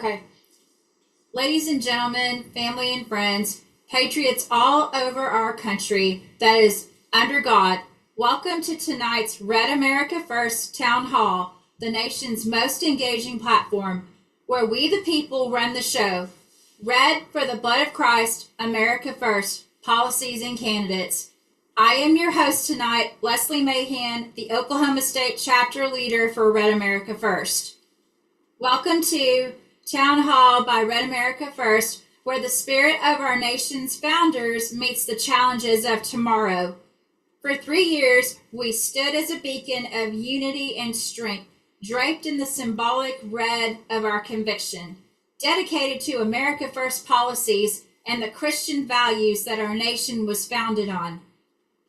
Okay. Ladies and gentlemen, family and friends, patriots all over our country that is under God, welcome to tonight's Red America First Town Hall, the nation's most engaging platform, where we the people run the show. Red for the blood of Christ, America First, policies and candidates. I am your host tonight, Leslie Mahan, the Oklahoma State chapter leader for Red America First. Welcome to Town Hall by Red America First, where the spirit of our nation's founders meets the challenges of tomorrow. For 3 years, we stood as a beacon of unity and strength, draped in the symbolic red of our conviction, dedicated to America First policies and the Christian values that our nation was founded on.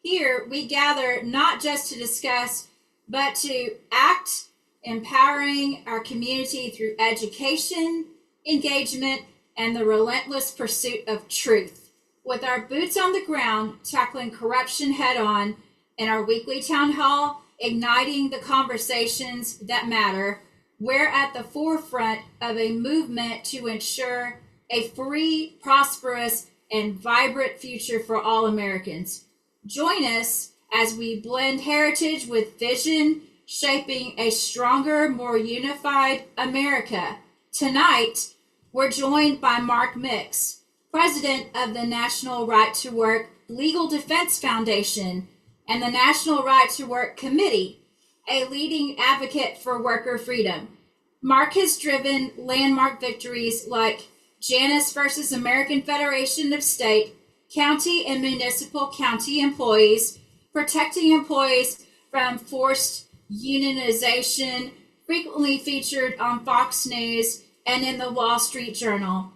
Here, we gather not just to discuss, but to act, empowering our community through education, engagement, and the relentless pursuit of truth. With our boots on the ground, tackling corruption head on, and our weekly town hall, igniting the conversations that matter, we're at the forefront of a movement to ensure a free, prosperous, and vibrant future for all Americans. Join us as we blend heritage with vision, shaping a stronger, more unified America. Tonight, we're joined by Mark Mix, president of the National Right to Work Legal Defense Foundation and the National Right to Work Committee, a leading advocate for worker freedom. Mark has driven landmark victories like Janus versus American Federation of State, county and municipal county employees, protecting employees from forced unionization, frequently featured on Fox News and in the Wall Street Journal.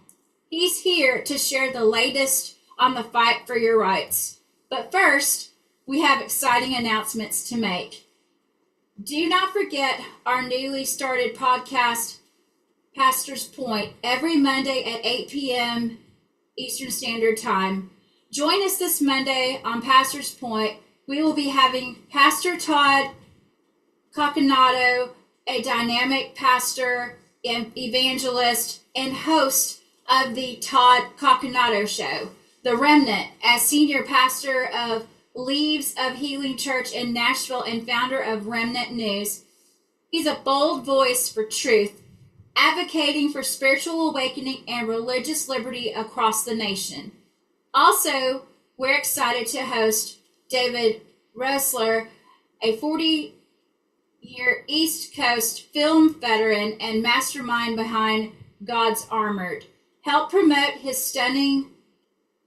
He's here to share the latest on the fight for your rights. But first, we have exciting announcements to make. Do not forget our newly started podcast, Pastor's Point, every Monday at 8 p.m. Eastern Standard Time. Join us this Monday on Pastor's Point. We will be having Pastor Todd Coconato, a dynamic pastor and evangelist and host of the Todd Coconato Show. The Remnant, as senior pastor of Leaves of Healing Church in Nashville and founder of Remnant News. He's a bold voice for truth, advocating for spiritual awakening and religious liberty across the nation. Also, we're excited to host David Rosler, a 40-year East Coast film veteran and mastermind behind God's Armored. Help promote his stunning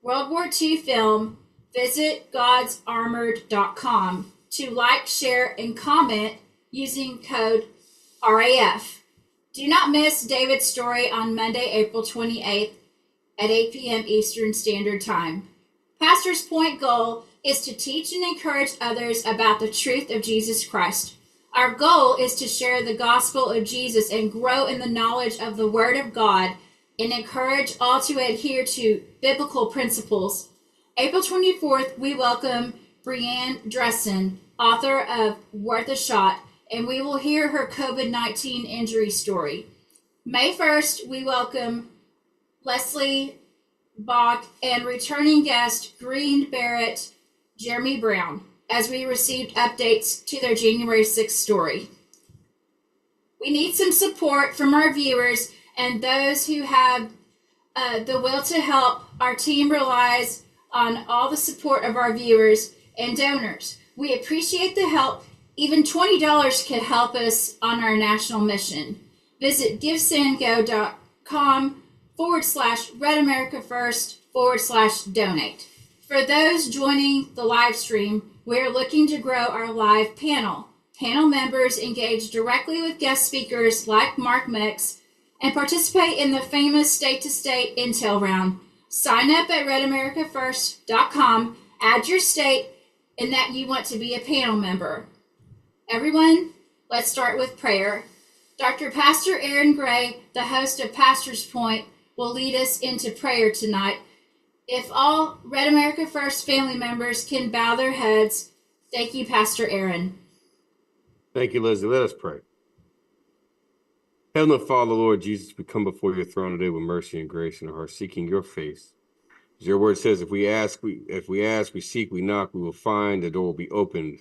World War II film. Visit godsarmored.com to like, share, and comment using code RAF. Do not miss David's story on Monday, April 28th at 8 p.m. Eastern Standard Time. Pastor's Point goal is to teach and encourage others about the truth of Jesus Christ. Our goal is to share the gospel of Jesus and grow in the knowledge of the Word of God and encourage all to adhere to biblical principles. April 24th, we welcome Brianne Dressen, author of Worth a Shot, and we will hear her COVID-19 injury story. May 1st, we welcome Leslie Bach and returning guest Green Barrett, Jeremy Brown, as we received updates to their January 6th story. We need some support from our viewers and those who have the will to help. Our team relies on all the support of our viewers and donors. We appreciate the help. Even $20 could help us on our national mission. Visit givesendgo.com/Red America First/donate. For those joining the live stream, we're looking to grow our live panel. Panel members engage directly with guest speakers like Mark Mix and participate in the famous state-to-state intel round. Sign up at redamericafirst.com, add your state, and that you want to be a panel member. Everyone, let's start with prayer. Dr. Pastor Aaron Gray, the host of Pastor's Point, will lead us into prayer tonight. If all Red America First family members can bow their heads, thank you, Pastor Aaron. Thank you, Leslie. Let us pray. Dear Heavenly Father, we come before you tonight, Lord, with a heart full of gratitude. We thank you for this day. We thank you for the opportunity to gather together as your people. We thank you for the opportunity to share your word. We thank you for the opportunity to learn. We thank you for the opportunity to grow. Heavenly Father, Lord Jesus, we come before your throne today with mercy and grace in our heart, seeking your face. As your word says, if we ask, we seek, we knock, we will find, the door will be opened.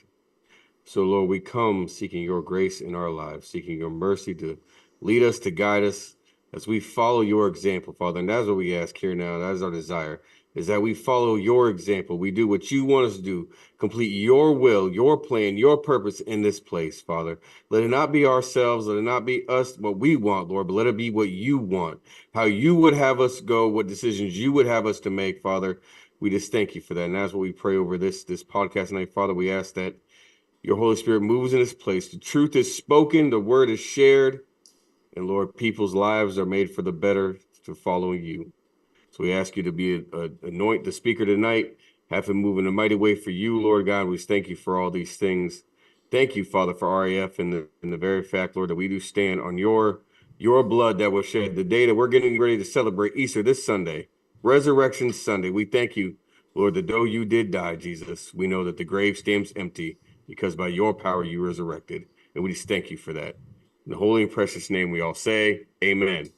So, Lord, we come seeking your grace in our lives, seeking your mercy to lead us, to guide us as we follow your example, Father. And that's what we ask here now. That is our desire, is that we follow your example. We do what you want us to do, complete your will, your plan, your purpose in this place, Father. Let it not be ourselves, let it not be us, what we want, Lord, but let it be what you want, how you would have us go, what decisions you would have us to make, Father. We just thank you for that. And that's what we pray over this podcast tonight, Father. We ask that your Holy Spirit moves in this place. The truth is spoken, the word is shared, and Lord, people's lives are made for the better to following you. So we ask you to be anoint the speaker tonight, have him move in a mighty way for you, Lord God. We thank you for all these things. Thank you, Father, for RAF and the very fact, Lord, that we do stand on your blood that was shed the day that we're getting ready to celebrate Easter this Sunday, Resurrection Sunday. We thank you, Lord, that though you did die, Jesus, we know that the grave stands empty because by your power you resurrected. And we just thank you for that. In the holy and precious name, we all say, Amen.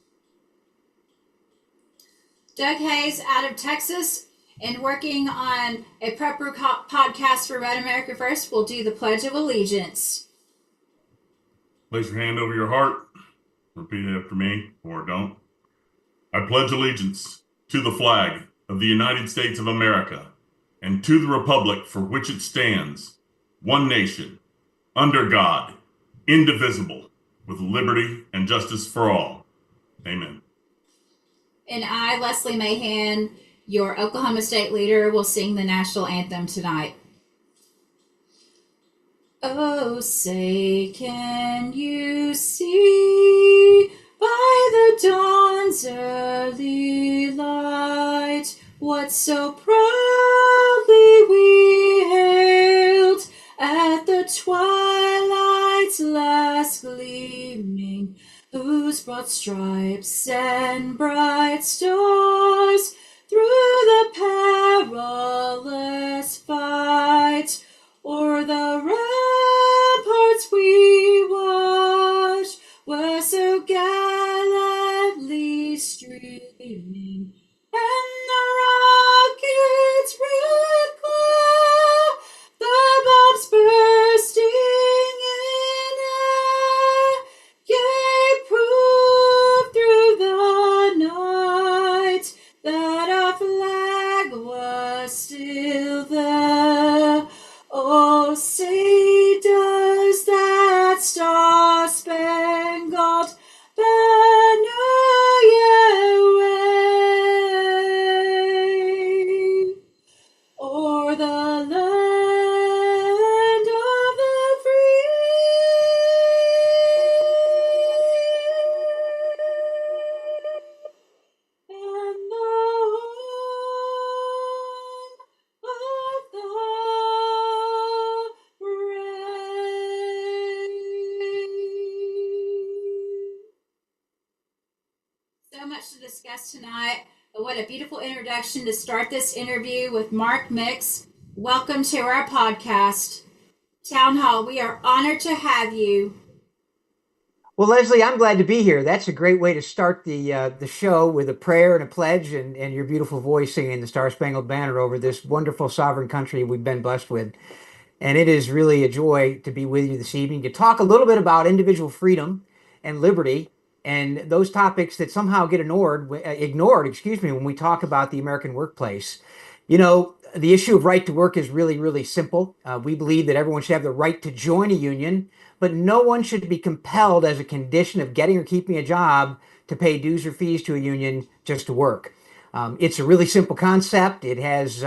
Doug Hayes out of Texas and working on a prepper podcast for Red America First will do the Pledge of Allegiance. Place your hand over your heart. Repeat after me, or don't. I pledge allegiance to the flag of the United States of America and to the republic for which it stands, one nation, under God, indivisible, with liberty and justice for all. Amen. And I, Leslie Mahan, your Oklahoma State leader, will sing the national anthem tonight. Oh, say, can you see by the dawn's early light what so proudly we hailed at the twilight's last gleaming, whose broad stripes and bright stars through the perilous fight o'er the ramparts we watched were so gallantly streaming, and the rocket's red glow, the bombs bursting in air, gave proof through the night that our flag was still there. Oh, say does that star-spangled banner yet wave o'er the land of the free and the home of the brave. So much to discuss tonight. What a beautiful introduction to start this interview with Mark Mix. Welcome to our podcast, Town Hall. We are honored to have you. Well, Leslie, I'm glad to be here. That's a great way to start the show with a prayer and a pledge and your beautiful voice singing the Star Spangled Banner over this wonderful sovereign country we've been blessed with. And it is really a joy to be with you this evening to talk a little bit about individual freedom and liberty and those topics that somehow get ignored, excuse me, when we talk about the American workplace. You know, the issue of right to work is really, really simple. We believe that everyone should have the right to join a union, but no one should be compelled as a condition of getting or keeping a job to pay dues or fees to a union just to work. It's a really simple concept. It has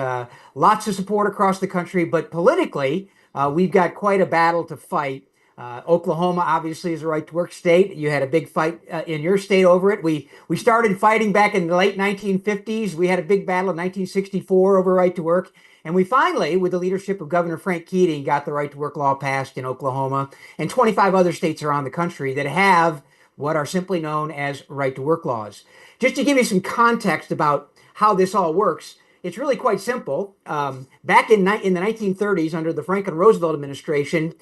lots of support across the country, but politically, we've got quite a battle to fight. Oklahoma obviously is a right to work state. You had a big fight in your state over it. We started fighting back in the late 1950s. We had a big battle in 1964 over right to work. And we finally, with the leadership of Governor Frank Keating, got the right to work law passed in Oklahoma. And 25 other states around the country that have what are simply known as right to work laws. Just to give you some context about how this all works, it's really quite simple. Back in the 1930s, under the Franklin Roosevelt administration,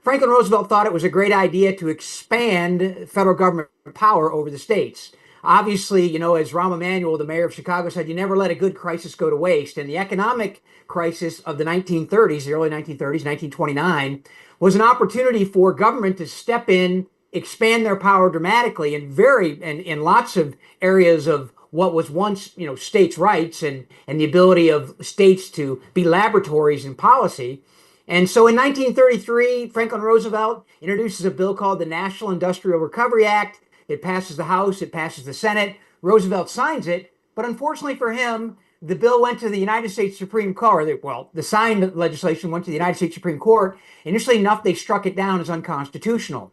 Franklin Roosevelt thought it was a great idea to expand federal government power over the states. Obviously, as Rahm Emanuel, the mayor of Chicago, said, you never let a good crisis go to waste. And the economic crisis of the 1930s, the early 1930s, 1929, was an opportunity for government to step in, expand their power dramatically in lots of areas of what was once, states' rights and the ability of states to be laboratories in policy. And so in 1933, Franklin Roosevelt introduces a bill called the National Industrial Recovery Act. It passes the House, it passes the Senate. Roosevelt signs it, but unfortunately for him, the bill went to the United States Supreme Court. Well, the signed legislation went to the United States Supreme Court. Initially enough, they struck it down as unconstitutional.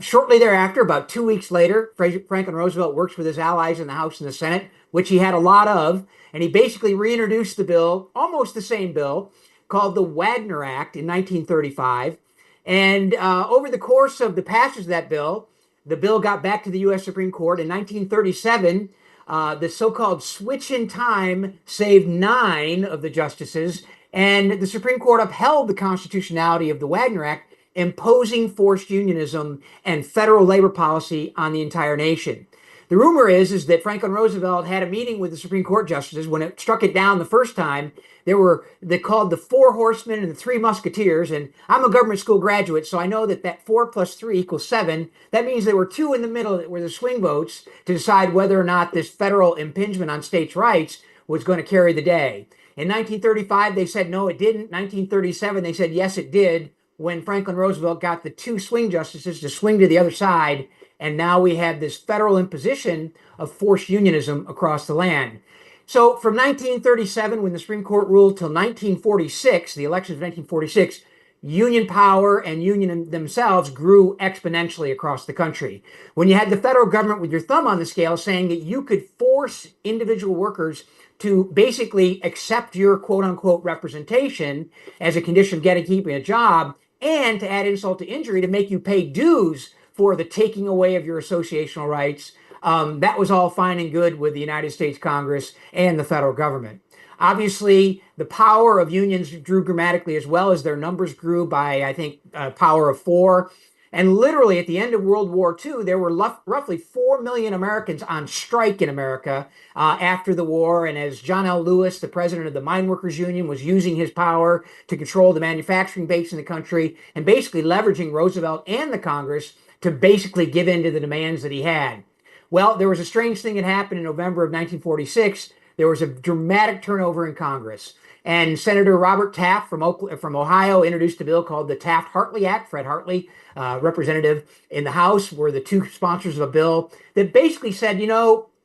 Shortly thereafter, about 2 weeks later, Franklin Roosevelt works with his allies in the House and the Senate, which he had a lot of, and he basically reintroduced the bill, almost the same bill, called the Wagner Act in 1935. And over the course of the passage of that bill, the bill got back to the U.S. Supreme Court. In 1937, the so-called switch in time saved 9 of the justices, and the Supreme Court upheld the constitutionality of the Wagner Act, imposing forced unionism and federal labor policy on the entire nation. The rumor is that Franklin Roosevelt had a meeting with the Supreme Court justices. When it struck it down the first time, they called the 4 horsemen and the 3 musketeers. And I'm a government school graduate, so I know that 4 plus 3 equals 7. That means there were 2 in the middle that were the swing votes to decide whether or not this federal impingement on states' rights was going to carry the day. In 1935, they said no, it didn't. 1937, they said yes, it did, when Franklin Roosevelt got the 2 swing justices to swing to the other side. And now we have this federal imposition of forced unionism across the land. So from 1937, when the Supreme Court ruled, till 1946, the elections of 1946, union power and union themselves grew exponentially across the country. When you had the federal government with your thumb on the scale saying that you could force individual workers to basically accept your quote unquote representation as a condition of keeping a job, and to add insult to injury, to make you pay dues for the taking away of your associational rights. That was all fine and good with the United States Congress and the federal government. Obviously, the power of unions grew dramatically as well, as their numbers grew by, I think, power of 4. And literally at the end of World War II, there were roughly 4 million Americans on strike in America after the war. And as John L. Lewis, the president of the Mine Workers Union, was using his power to control the manufacturing base in the country and basically leveraging Roosevelt and the Congress to basically give in to the demands that he had. Well, there was a strange thing that happened in November of 1946. There was a dramatic turnover in Congress. And Senator Robert Taft from Ohio introduced a bill called the Taft-Hartley Act. Fred Hartley, representative in the House, were the 2 sponsors of a bill that basically said,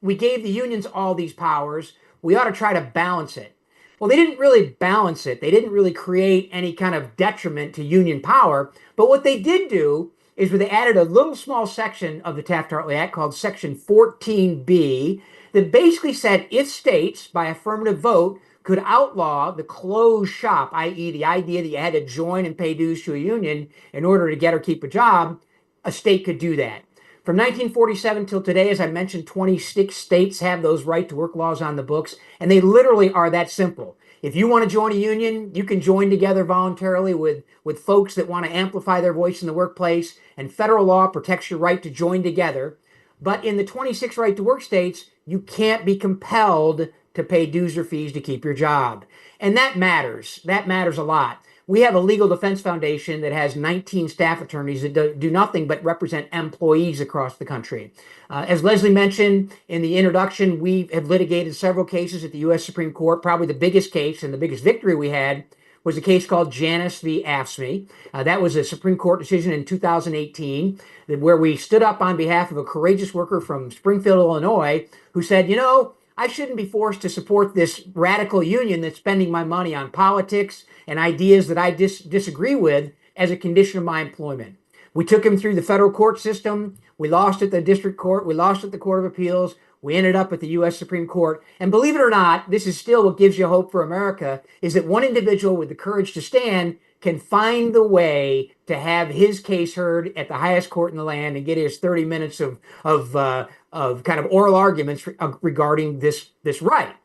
we gave the unions all these powers. We ought to try to balance it. Well, they didn't really balance it. They didn't really create any kind of detriment to union power. But what they did do is they added a little small section of the Taft-Hartley Act called Section 14B that basically said if states, by affirmative vote, could outlaw the closed shop, i.e. the idea that you had to join and pay dues to a union in order to get or keep a job, a state could do that. From 1947 till today, as I mentioned, 26 states have those right-to-work laws on the books, and they literally are that simple. If you want to join a union, you can join together voluntarily with folks that want to amplify their voice in the workplace, and federal law protects your right to join together. But in the 26 right-to-work states, you can't be compelled to pay dues or fees to keep your job. And that matters. That matters a lot. We have a legal defense foundation that has 19 staff attorneys that do nothing but represent employees across the country. As Leslie mentioned in the introduction, we have litigated several cases at the U.S. Supreme Court. Probably the biggest case and the biggest victory we had was a case called Janus v. AFSCME. That was a Supreme Court decision in 2018 where we stood up on behalf of a courageous worker from Springfield, Illinois, who said, I shouldn't be forced to support this radical union that's spending my money on politics and ideas that I disagree with as a condition of my employment. We took him through the federal court system. We lost at the district court. We lost at the Court of Appeals. We ended up at the U.S. Supreme Court. And believe it or not, this is still what gives you hope for America, is that one individual with the courage to stand can find the way to have his case heard at the highest court in the land and get his 30 minutes of kind of oral arguments regarding this right.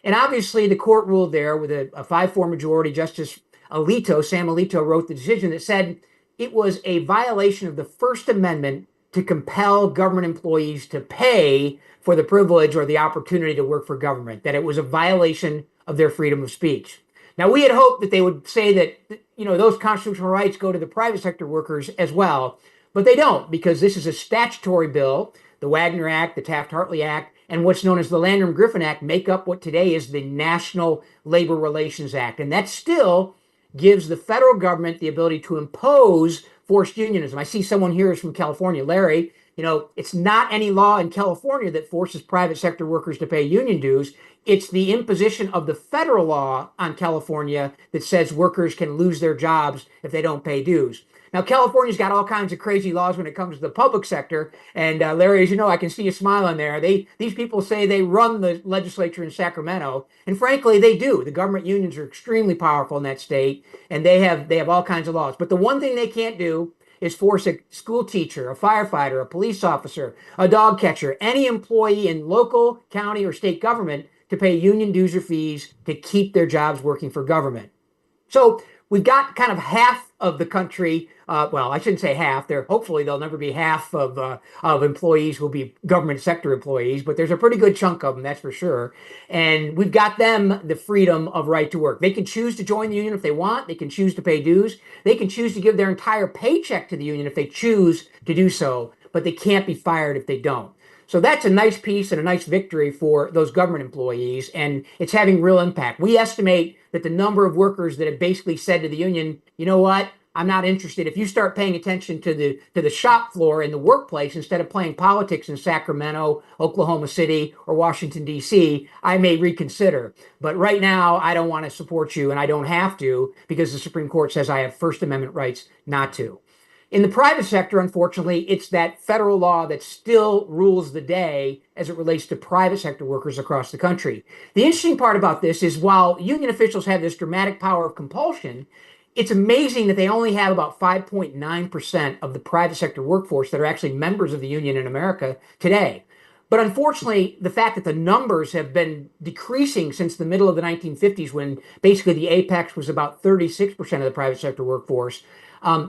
And obviously the court ruled there with a 5-4 majority. Justice Sam Alito wrote the decision that said, it was a violation of the First Amendment to compel government employees to pay for the privilege or the opportunity to work for government, that it was a violation of their freedom of speech. Now, we had hoped that they would say that, those constitutional rights go to the private sector workers as well, but they don't, because this is a statutory bill. The Wagner Act, the Taft-Hartley Act, and what's known as the Landrum-Griffin Act make up what today is the National Labor Relations Act. And that still gives the federal government the ability to impose forced unionism. I see someone here is from California. Larry, it's not any law in California that forces private sector workers to pay union dues. It's the imposition of the federal law on California that says workers can lose their jobs if they don't pay dues. Now, California's got all kinds of crazy laws when it comes to the public sector. And Larry, as you know, I can see you smiling there. These people say they run the legislature in Sacramento. And frankly, they do. The government unions are extremely powerful in that state. And they have all kinds of laws. But the one thing they can't do is force a school teacher, a firefighter, a police officer, a dog catcher, any employee in local, county, or state government to pay union dues or fees to keep their jobs working for government. So we've got kind of half of the country. Well, I shouldn't say half. Hopefully there'll never be half of employees who will be government sector employees, but there's a pretty good chunk of them, that's for sure. And we've got them the freedom of right to work. They can choose to join the union if they want. They can choose to pay dues. They can choose to give their entire paycheck to the union if they choose to do so, but they can't be fired if they don't. So that's a nice piece and a nice victory for those government employees, and it's having real impact. We estimate that the number of workers that have basically said to the union, you know what, I'm not interested. If you start paying attention to the shop floor in the workplace instead of playing politics in Sacramento, Oklahoma City, or Washington, D.C., I may reconsider. But right now, I don't want to support you, and I don't have to because the Supreme Court says I have First Amendment rights not to. In the private sector, unfortunately, it's that federal law that still rules the day as it relates to private sector workers across the country. The interesting part about this is while union officials have this dramatic power of compulsion, it's amazing that they only have about 5.9% of the private sector workforce that are actually members of the union in America today. But unfortunately, the fact that the numbers have been decreasing since the middle of the 1950s, when basically the apex was about 36% of the private sector workforce,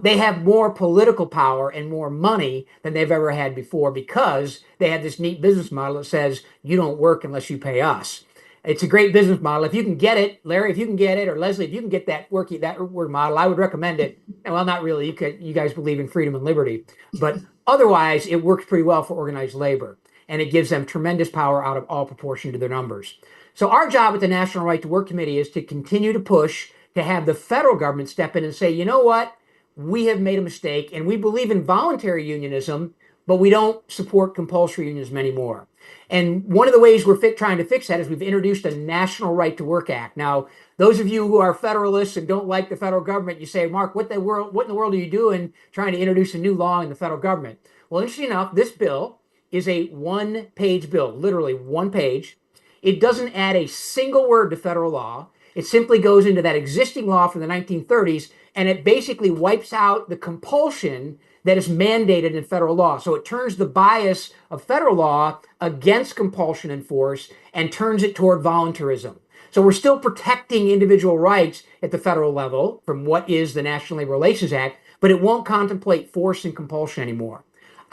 they have more political power and more money than they've ever had before because they have this neat business model that says you don't work unless you pay us. It's a great business model. If you can get it, Larry, if you can get it, or Leslie, if you can get that work model, I would recommend it. Well, not really. You guys believe in freedom and liberty, but otherwise, it works pretty well for organized labor, and it gives them tremendous power out of all proportion to their numbers. So our job at the National Right to Work Committee is to continue to push to have the federal government step in and say, you know what? We have made a mistake, and we believe in voluntary unionism, but we don't support compulsory unionism anymore. And one of the ways we're trying to fix that is we've introduced a National Right to Work Act. Now, those of you who are federalists and don't like the federal government, you say, Mark, what in the world are you doing trying to introduce a new law in the federal government? Well, interesting enough, this bill is a one-page bill, literally one page. It doesn't add a single word to federal law. It simply goes into that existing law from the 1930s, and it basically wipes out the compulsion that is mandated in federal law. So it turns the bias of federal law against compulsion and force and turns it toward voluntarism. So we're still protecting individual rights at the federal level from what is the National Labor Relations Act, but it won't contemplate force and compulsion anymore.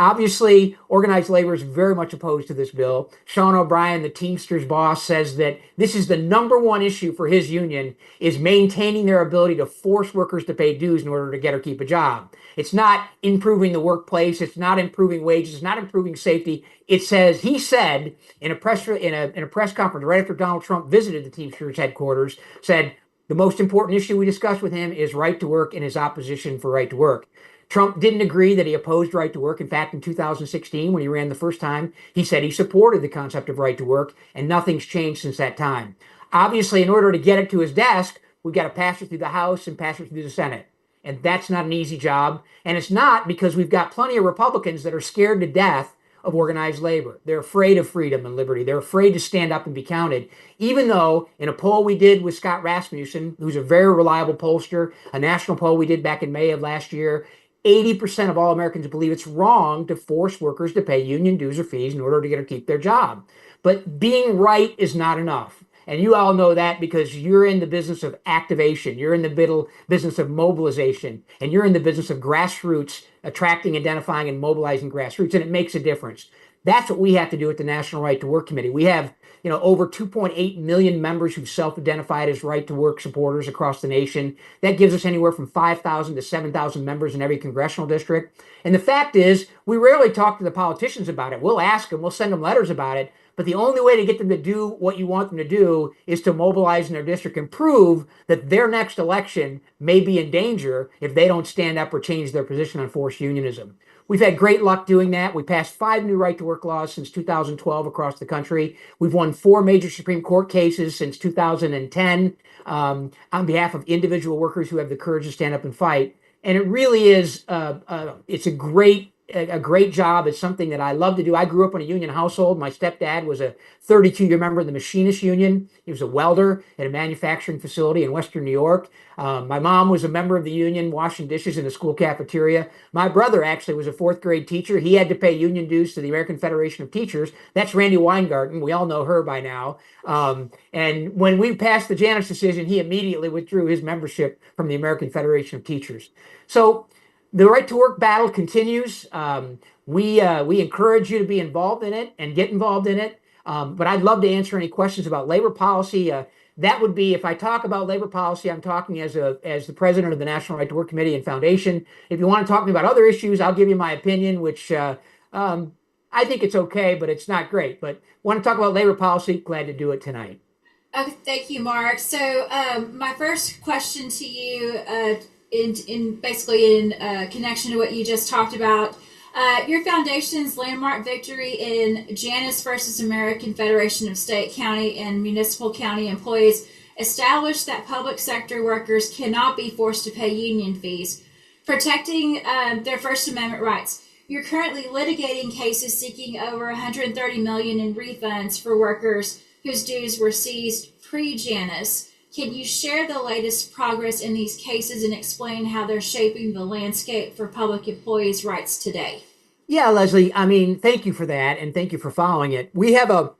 Obviously, organized labor is very much opposed to this bill. Sean O'Brien, the Teamsters boss, says that this is the number one issue for his union, is maintaining their ability to force workers to pay dues in order to get or keep a job. It's not improving the workplace. It's not improving wages. It's not improving safety. It says, he said in a press conference right after Donald Trump visited the Teamsters headquarters, said the most important issue we discussed with him is right to work and his opposition for right to work. Trump didn't agree that he opposed right to work. In fact, in 2016, when he ran the first time, he said he supported the concept of right to work, and nothing's changed since that time. Obviously, in order to get it to his desk, we've got to pass it through the House and pass it through the Senate. And that's not an easy job. And it's not because we've got plenty of Republicans that are scared to death of organized labor. They're afraid of freedom and liberty. They're afraid to stand up and be counted, even though in a poll we did with Scott Rasmussen, who's a very reliable pollster, a national poll we did back in May of last year, 80% of all Americans believe it's wrong to force workers to pay union dues or fees in order to get or keep their job. But being right is not enough. And you all know that because you're in the business of activation, you're in the business of mobilization, and you're in the business of grassroots, attracting, identifying, and mobilizing grassroots, and it makes a difference. That's what we have to do at the National Right to Work Committee. We have, over 2.8 million members who've self-identified as right to work supporters across the nation. That gives us anywhere from 5,000 to 7,000 members in every congressional district. And the fact is, we rarely talk to the politicians about it. We'll ask them, we'll send them letters about it. But the only way to get them to do what you want them to do is to mobilize in their district and prove that their next election may be in danger if they don't stand up or change their position on forced unionism. We've had great luck doing that. We passed 5 new right to work laws since 2012 across the country. We've won 4 major Supreme Court cases since 2010 on behalf of individual workers who have the courage to stand up and fight. And it really is, it's a great job. It's something that I love to do. I grew up in a union household. My stepdad was a 32-year member of the Machinist Union. He was a welder at a manufacturing facility in Western New York. My mom was a member of the union, washing dishes in the school cafeteria. My brother actually was a 4th grade teacher. He had to pay union dues to the American Federation of Teachers. That's Randy Weingarten. We all know her by now. And when we passed the Janus decision, he immediately withdrew his membership from the American Federation of Teachers. So the right to work battle continues. We encourage you to be involved in it and get involved in it. But I'd love to answer any questions about labor policy. That would be, if I talk about labor policy, I'm talking as the president of the National Right to Work Committee and Foundation. If you want to talk to me about other issues, I'll give you my opinion, which I think it's okay, but it's not great. But want to talk about labor policy, glad to do it tonight. Okay, thank you, Mark. So my first question to you, in connection to what you just talked about, your foundation's landmark victory in Janus versus American Federation of State, County, and Municipal County Employees established that public sector workers cannot be forced to pay union fees, protecting their First Amendment rights. You're currently litigating cases seeking over $130 million in refunds for workers whose dues were seized pre-Janus. Can you share the latest progress in these cases and explain how they're shaping the landscape for public employees' rights today? Yeah, Leslie, I mean, thank you for that, and thank you for following it. We have a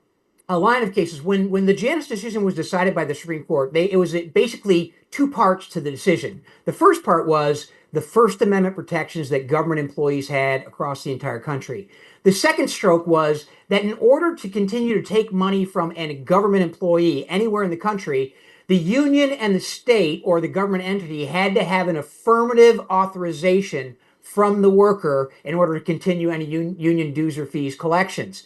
line of cases. When the Janus decision was decided by the Supreme Court, it was basically 2 parts to the decision. The first part was the First Amendment protections that government employees had across the entire country. The second stroke was that in order to continue to take money from a government employee anywhere in the country, the union and the state or the government entity had to have an affirmative authorization from the worker in order to continue any union dues or fees collections.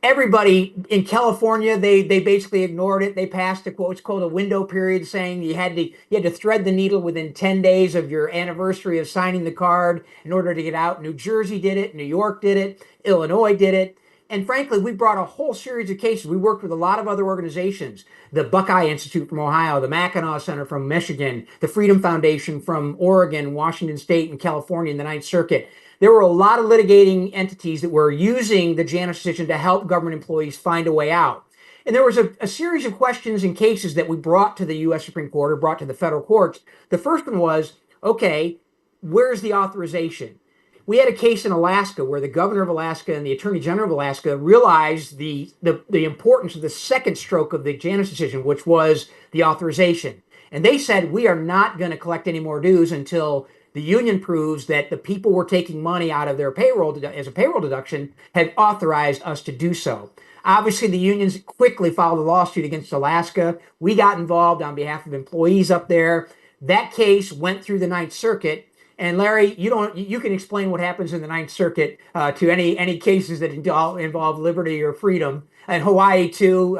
Everybody in California, they basically ignored it. They passed what's called a window period, saying you had to thread the needle within 10 days of your anniversary of signing the card in order to get out. New Jersey did it, New York did it, Illinois did it. And frankly, we brought a whole series of cases. We worked with a lot of other organizations, the Buckeye Institute from Ohio, the Mackinac Center from Michigan, the Freedom Foundation from Oregon, Washington State, and California in the Ninth Circuit. There were a lot of litigating entities that were using the Janus decision to help government employees find a way out. And there was a series of questions and cases that we brought to the U.S. Supreme Court or brought to the federal courts. The first one was, okay, where's the authorization? We had a case in Alaska where the governor of Alaska and the attorney general of Alaska realized the importance of the second stroke of the Janus decision, which was the authorization. And they said, we are not going to collect any more dues until the union proves that the people were taking money out of their payroll as a payroll deduction had authorized us to do so. Obviously, the unions quickly filed a lawsuit against Alaska. We got involved on behalf of employees up there. That case went through the Ninth Circuit. And Larry, you can explain what happens in the Ninth Circuit to any cases that involve liberty or freedom. And Hawaii too.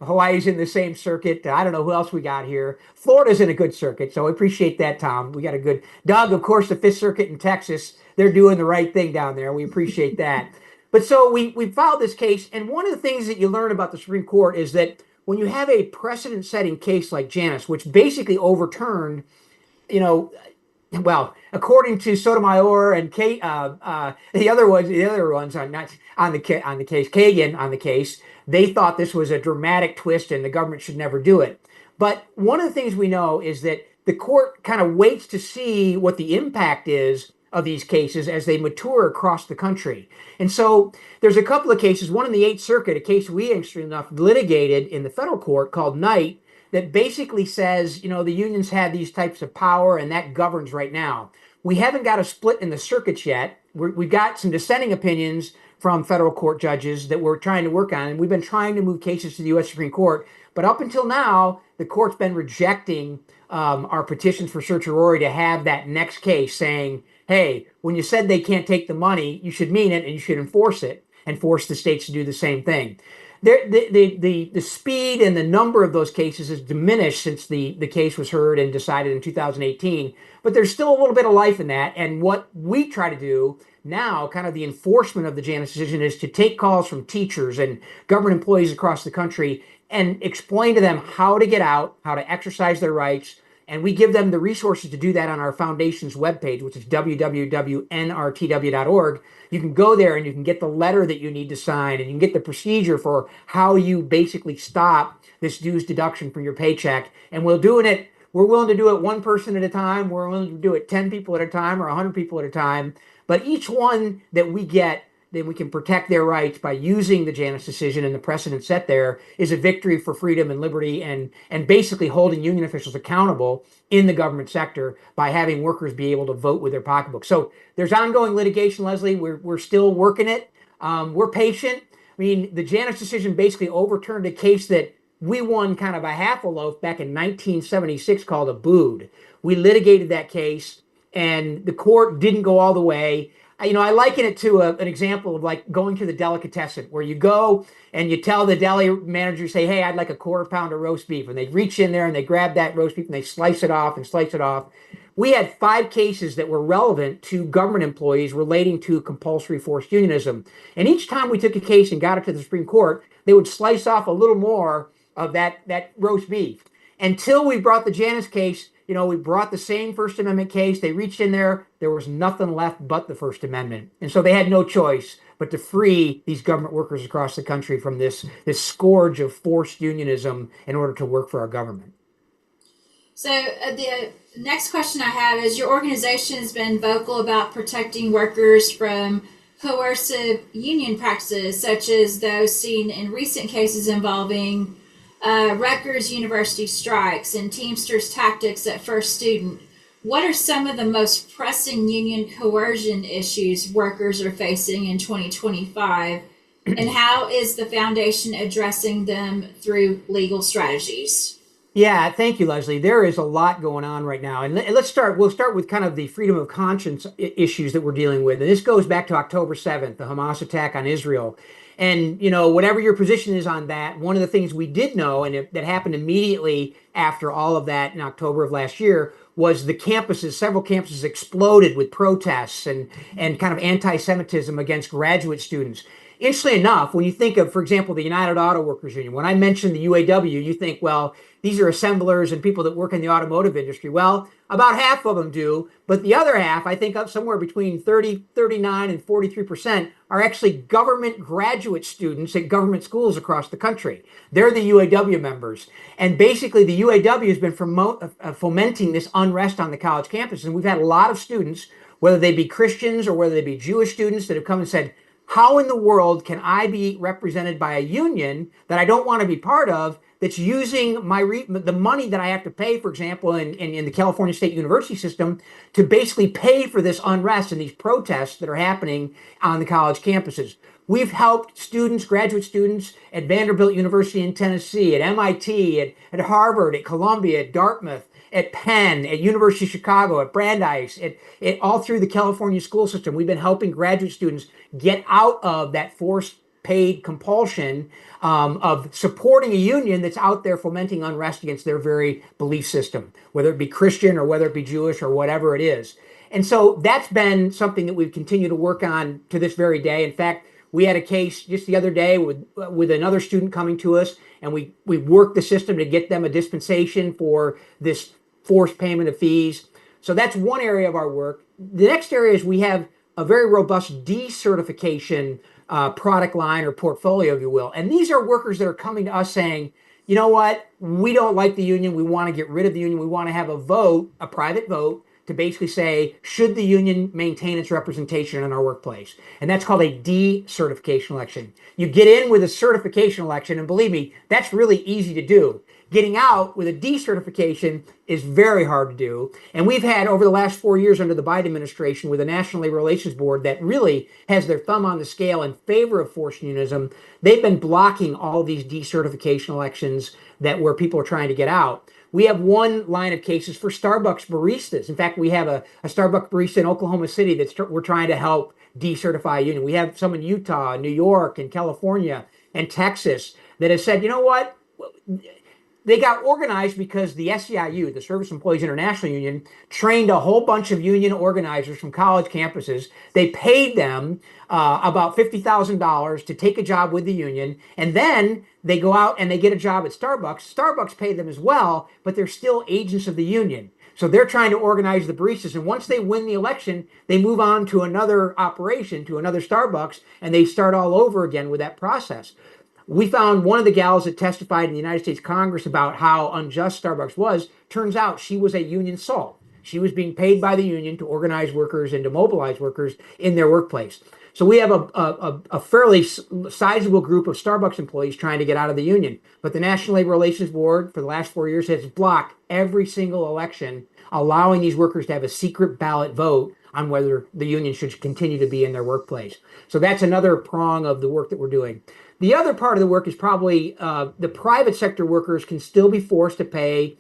Hawaii's in the same circuit. I don't know who else we got here. Florida's in a good circuit, so I appreciate that, Tom. We got a good Doug, of course, the Fifth Circuit in Texas. They're doing the right thing down there. We appreciate that. But so we filed this case, and one of the things that you learn about the Supreme Court is that when you have a precedent-setting case like Janus, which basically overturned, well, according to Sotomayor and the other ones on the case, Kagan on the case, they thought this was a dramatic twist and the government should never do it. But one of the things we know is that the court kind of waits to see what the impact is of these cases as they mature across the country. And so there's a couple of cases, one in the Eighth Circuit, a case we, interestingly enough, litigated in the federal court called Knight, that basically says, the unions have these types of power and that governs right now. We haven't got a split in the circuits yet. We've got some dissenting opinions from federal court judges that we're trying to work on, and we've been trying to move cases to the U.S. Supreme Court. But up until now, the court's been rejecting our petitions for certiorari to have that next case saying, hey, when you said they can't take the money, you should mean it and you should enforce it and force the states to do the same thing. The speed and the number of those cases has diminished since the case was heard and decided in 2018, but there's still a little bit of life in that. And what we try to do now, kind of the enforcement of the Janus decision, is to take calls from teachers and government employees across the country and explain to them how to get out, how to exercise their rights. And we give them the resources to do that on our foundation's webpage, which is www.nrtw.org. You can go there and you can get the letter that you need to sign, and you can get the procedure for how you basically stop this dues deduction from your paycheck. And we're willing to do it one person at a time. We're willing to do it 10 people at a time or 100 people at a time. But each one that we get, then we can protect their rights by using the Janus decision and the precedent set there, is a victory for freedom and liberty, and basically holding union officials accountable in the government sector by having workers be able to vote with their pocketbook. So there's ongoing litigation, Leslie. We're still working it. We're patient. I mean, the Janus decision basically overturned a case that we won kind of a half a loaf back in 1976 called Abood. We litigated that case, and the court didn't go all the way. I liken it to an example of like going to the delicatessen, where you go and you tell the deli manager, say, hey, I'd like a quarter pound of roast beef. And they reach in there and they grab that roast beef and they slice it off and slice it off. We had 5 cases that were relevant to government employees relating to compulsory forced unionism. And each time we took a case and got it to the Supreme Court, they would slice off a little more of that roast beef. Until we brought the Janus case, we brought the same First Amendment case. They reached in there. There was nothing left but the First Amendment. And so they had no choice but to free these government workers across the country from this scourge of forced unionism in order to work for our government. So the next question I have is, your organization has been vocal about protecting workers from coercive union practices, such as those seen in recent cases involving Rutgers University strikes and Teamsters tactics at First Student. What are some of the most pressing union coercion issues workers are facing in 2025, and how is the foundation addressing them through legal strategies? Yeah, thank you, Leslie. There is a lot going on right now. And we'll start with kind of the freedom of conscience issues that we're dealing with. And this goes back to October 7th, the Hamas attack on Israel. And, whatever your position is on that, one of the things we did know, and that happened immediately after all of that in October of last year, was several campuses exploded with protests and kind of anti-Semitism against graduate students. Interestingly enough, when you think of, for example, the United Auto Workers Union, when I mentioned the UAW, you think, well, these are assemblers and people that work in the automotive industry. Well, about half of them do, but the other half, I think up somewhere between 39 and 43%, are actually government graduate students at government schools across the country. They're the UAW members. And basically, the UAW has been fomenting this unrest on the college campus. And we've had a lot of students, whether they be Christians or whether they be Jewish students, that have come and said, how in the world can I be represented by a union that I don't want to be part of, that's using the money that I have to pay, for example, in the California State University system, to basically pay for this unrest and these protests that are happening on the college campuses? We've helped students, graduate students at Vanderbilt University in Tennessee, at MIT, at Harvard, at Columbia, at Dartmouth, at Penn, at University of Chicago, at Brandeis, at all through the California school system. We've been helping graduate students get out of that forced paid compulsion of supporting a union that's out there fomenting unrest against their very belief system, whether it be Christian or whether it be Jewish or whatever it is. And so that's been something that we've continued to work on to this very day. In fact, we had a case just the other day with another student coming to us, and we worked the system to get them a dispensation for this forced payment of fees. So that's one area of our work. The next area is we have a very robust decertification product line or portfolio, if you will. And these are workers that are coming to us saying, you know what, we don't like the union. We want to get rid of the union. We want to have a vote, a private vote, to basically say, should the union maintain its representation in our workplace? And that's called a decertification election. You get in with a certification election, and believe me, that's really easy to do. Getting out with a decertification is very hard to do. And we've had, over the last 4 years under the Biden administration, with a National Labor Relations Board that really has their thumb on the scale in favor of forced unionism, they've been blocking all these decertification elections where people are trying to get out. We have one line of cases for Starbucks baristas. In fact, we have a Starbucks barista in Oklahoma City we're trying to help decertify a union. We have some in Utah, New York, and California, and Texas that have said, you know what? They got organized because the SEIU, the Service Employees International Union, trained a whole bunch of union organizers from college campuses. They paid them about $50,000 to take a job with the union, and then they go out and they get a job at Starbucks. Starbucks paid them as well, but they're still agents of the union. So they're trying to organize the baristas, and once they win the election, they move on to another operation, to another Starbucks, and they start all over again with that process. We found one of the gals that testified in the United States Congress about how unjust Starbucks was. Turns out she was a union salt. She was being paid by the union to organize workers and to mobilize workers in their workplace. So we have a fairly sizable group of Starbucks employees trying to get out of the union. But the National Labor Relations Board for the last 4 years has blocked every single election, allowing these workers to have a secret ballot vote on whether the union should continue to be in their workplace. So that's another prong of the work that we're doing. The other part of the work is probably the private sector workers can still be forced to pay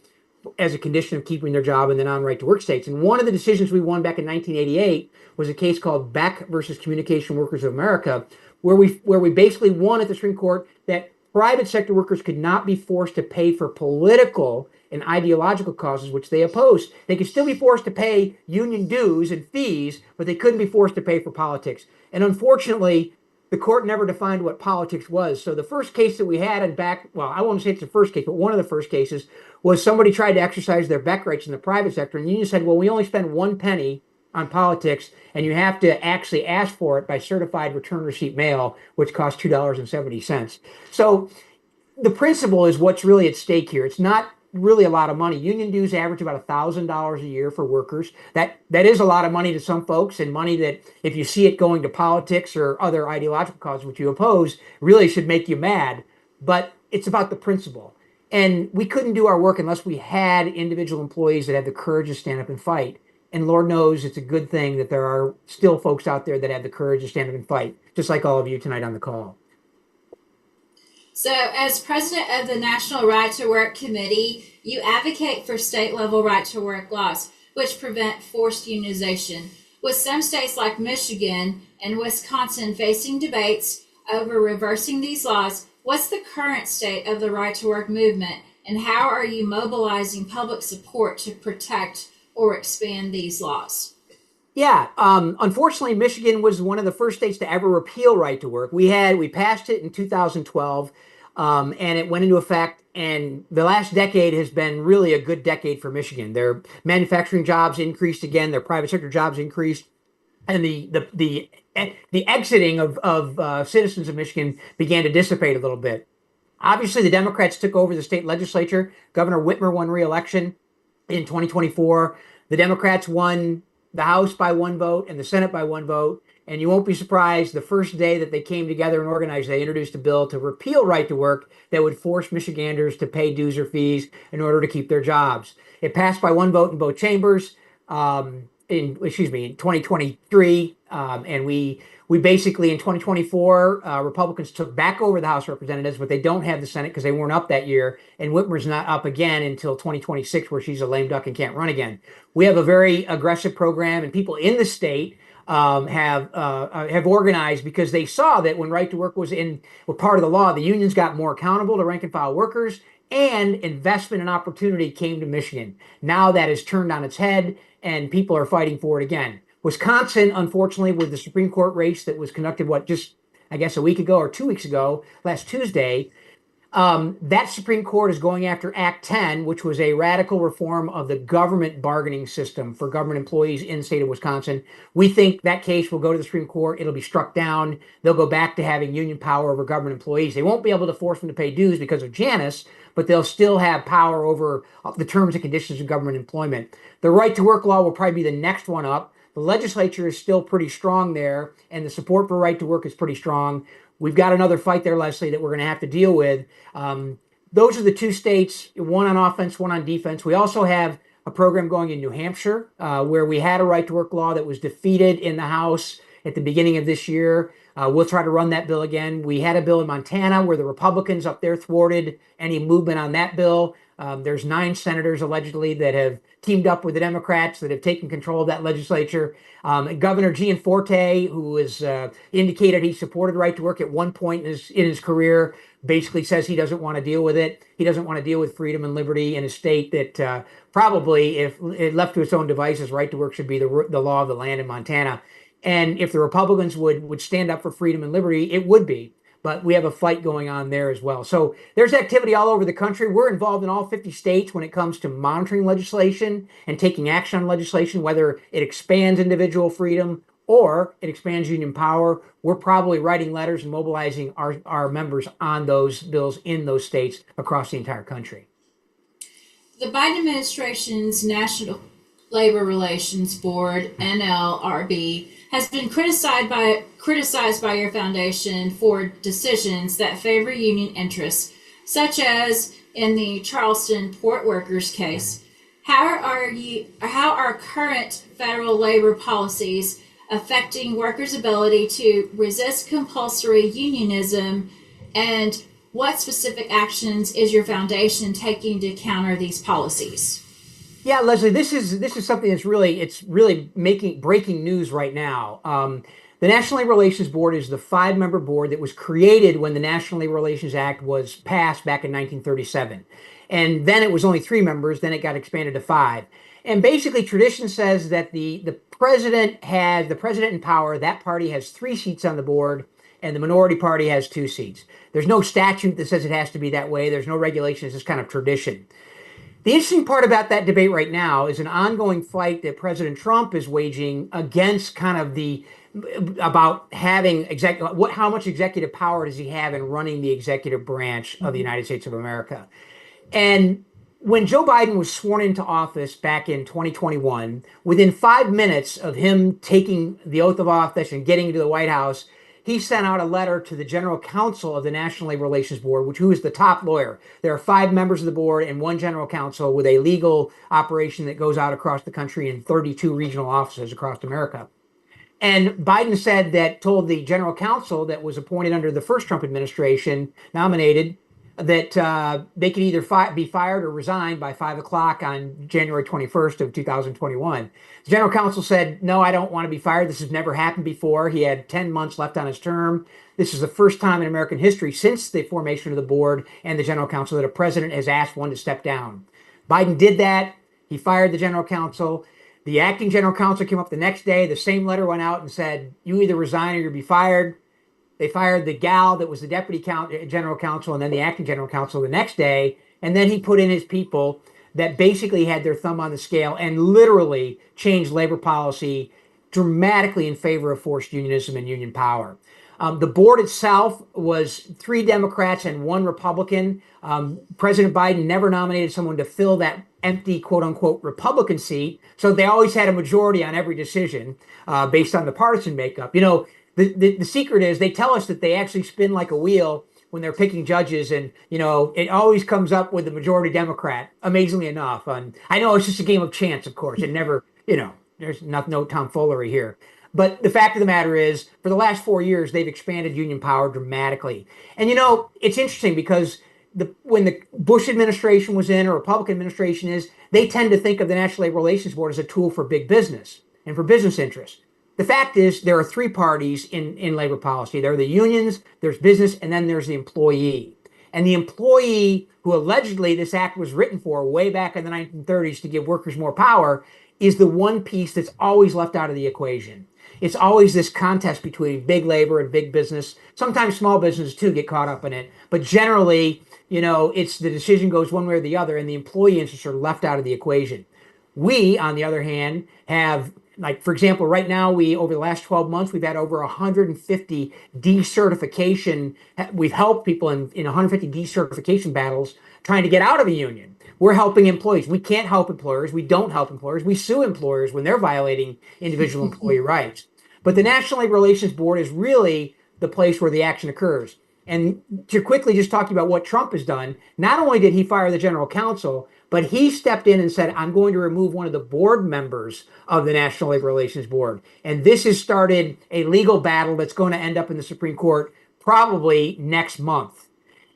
as a condition of keeping their job in the non-right to work states. And one of the decisions we won back in 1988 was a case called Beck versus Communication Workers of America, where we basically won at the Supreme Court that private sector workers could not be forced to pay for political and ideological causes which they opposed. They could still be forced to pay union dues and fees, but they couldn't be forced to pay for politics. And unfortunately, the court never defined what politics was. So the first case that we had I won't say it's the first case, but one of the first cases was somebody tried to exercise their Beck rights in the private sector, and the union said, well, we only spend 1 penny on politics, and you have to actually ask for it by certified return receipt mail, which costs $2.70. So the principle is what's really at stake here. It's not really a lot of money. Union dues average about $1,000 a year for workers. That is a lot of money to some folks, and money that, if you see it going to politics or other ideological causes which you oppose, really should make you mad. But it's about the principle. And we couldn't do our work unless we had individual employees that had the courage to stand up and fight. And Lord knows it's a good thing that there are still folks out there that have the courage to stand up and fight, just like all of you tonight on the call. So, as president of the National Right to Work Committee, you advocate for state-level right to work laws, which prevent forced unionization. With some states like Michigan and Wisconsin facing debates over reversing these laws, what's the current state of the right to work movement, and how are you mobilizing public support to protect or expand these laws? Yeah, unfortunately, Michigan was one of the first states to ever repeal right to work. We passed it in 2012, and it went into effect. And the last decade has been really a good decade for Michigan. Their manufacturing jobs increased again. Their private sector jobs increased, and the exiting of citizens of Michigan began to dissipate a little bit. Obviously, the Democrats took over the state legislature. Governor Whitmer won re-election in 2024. The Democrats won the House by 1 vote and the Senate by 1 vote. And you won't be surprised, the first day that they came together and organized, they introduced a bill to repeal right to work that would force Michiganders to pay dues or fees in order to keep their jobs. It passed by 1 vote in both chambers in 2023. And we basically, in 2024, Republicans took back over the House of Representatives, but they don't have the Senate because they weren't up that year. And Whitmer's not up again until 2026, where she's a lame duck and can't run again. We have a very aggressive program, and people in the state have organized because they saw that when right to work was part of the law, the unions got more accountable to rank and file workers, and investment and opportunity came to Michigan. Now that is turned on its head, and people are fighting for it again. Wisconsin, unfortunately, with the Supreme Court race that was conducted, just, I guess, a week ago or 2 weeks ago, last Tuesday, That Supreme Court is going after Act 10, which was a radical reform of the government bargaining system for government employees in the state of Wisconsin. We think that case will go to the Supreme Court. It'll be struck down. They'll go back to having union power over government employees. They won't be able to force them to pay dues because of Janus, but they'll still have power over the terms and conditions of government employment. The right to work law will probably be the next one up. The legislature is still pretty strong there, and the support for right to work is pretty strong. We've got another fight there, Leslie, that we're going to have to deal with. Those are the two states, one on offense, one on defense. We also have a program going in New Hampshire where we had a right to work law that was defeated in the House at the beginning of this year. We'll try to run that bill again. We had a bill in Montana where the Republicans up there thwarted any movement on that bill. There's 9 senators allegedly that have teamed up with the Democrats that have taken control of that legislature. Governor Gianforte, who has indicated he supported right to work at one point in his career, basically says he doesn't want to deal with it. He doesn't want to deal with freedom and liberty in a state that probably, if it left to its own devices, right to work should be the law of the land in Montana. And if the Republicans would stand up for freedom and liberty, it would be. But we have a fight going on there as well. So there's activity all over the country. We're involved in all 50 states when it comes to monitoring legislation and taking action on legislation, whether it expands individual freedom or it expands union power. We're probably writing letters and mobilizing our members on those bills in those states across the entire country. The Biden administration's National Labor Relations Board, NLRB, has been criticized by your foundation for decisions that favor union interests, such as in the Charleston port workers case. How are current federal labor policies affecting workers' ability to resist compulsory unionism, and what specific actions is your foundation taking to counter these policies? Yeah, Leslie, this is something that's really making breaking news right now. The National Labor Relations Board is the 5-member board that was created when the National Labor Relations Act was passed back in 1937. And then it was only 3 members, then it got expanded to 5. And basically tradition says that the president in power, that party has 3 seats on the board, and the minority party has 2 seats. There's no statute that says it has to be that way. There's no regulation. It's just kind of tradition. The interesting part about that debate right now is an ongoing fight that President Trump is waging against kind of about having how much executive power does he have in running the executive branch of the United States of America. And when Joe Biden was sworn into office back in 2021, within 5 minutes of him taking the oath of office and getting into the White House, he sent out a letter to the general counsel of the National Labor Relations Board, who is the top lawyer. There are 5 members of the board and 1 general counsel with a legal operation that goes out across the country in 32 regional offices across America. And Biden told the general counsel that was appointed under the first Trump administration, nominated, that they could either be fired or resign by 5 o'clock on January 21st of 2021. The general counsel said, no, I don't want to be fired. This has never happened before. He had 10 months left on his term. This is the first time in American history since the formation of the board and the general counsel that a president has asked one to step down. Biden did that. He fired the general counsel. The acting general counsel came up the next day. The same letter went out and said, you either resign or you'll be fired. They fired the gal that was the deputy general counsel and then the acting general counsel the next day. And then he put in his people that basically had their thumb on the scale and literally changed labor policy dramatically in favor of forced unionism and union power. The board itself was 3 Democrats and 1 Republican. President Biden never nominated someone to fill that empty, quote unquote, Republican seat. So they always had a majority on every decision based on the partisan makeup. You know, the secret is they tell us that they actually spin like a wheel when they're picking judges, and you know it always comes up with the majority Democrat, amazingly enough. And I know it's just a game of chance, of course. It never, there's no tomfoolery here. But the fact of the matter is, for the last 4 years, they've expanded union power dramatically. And it's interesting because when the Bush administration was in, or Republican administration is, they tend to think of the National Labor Relations Board as a tool for big business and for business interests. The fact is, there are 3 parties in labor policy. There are the unions, there's business, and then there's the employee. And the employee, who allegedly this act was written for way back in the 1930s to give workers more power, is the one piece that's always left out of the equation. It's always this contest between big labor and big business. Sometimes small businesses, too, get caught up in it. But generally, it's the decision goes one way or the other, and the employee interests are left out of the equation. We, on the other hand, have, like, for example, right now, over the last 12 months, we've had over 150 decertification. We've helped people in 150 decertification battles trying to get out of the union. We're helping employees. We can't help employers. We don't help employers. We sue employers when they're violating individual employee rights. But the National Labor Relations Board is really the place where the action occurs. And to quickly just talk about what Trump has done, not only did he fire the general counsel, but he stepped in and said, I'm going to remove one of the board members of the National Labor Relations Board. And this has started a legal battle that's going to end up in the Supreme Court probably next month.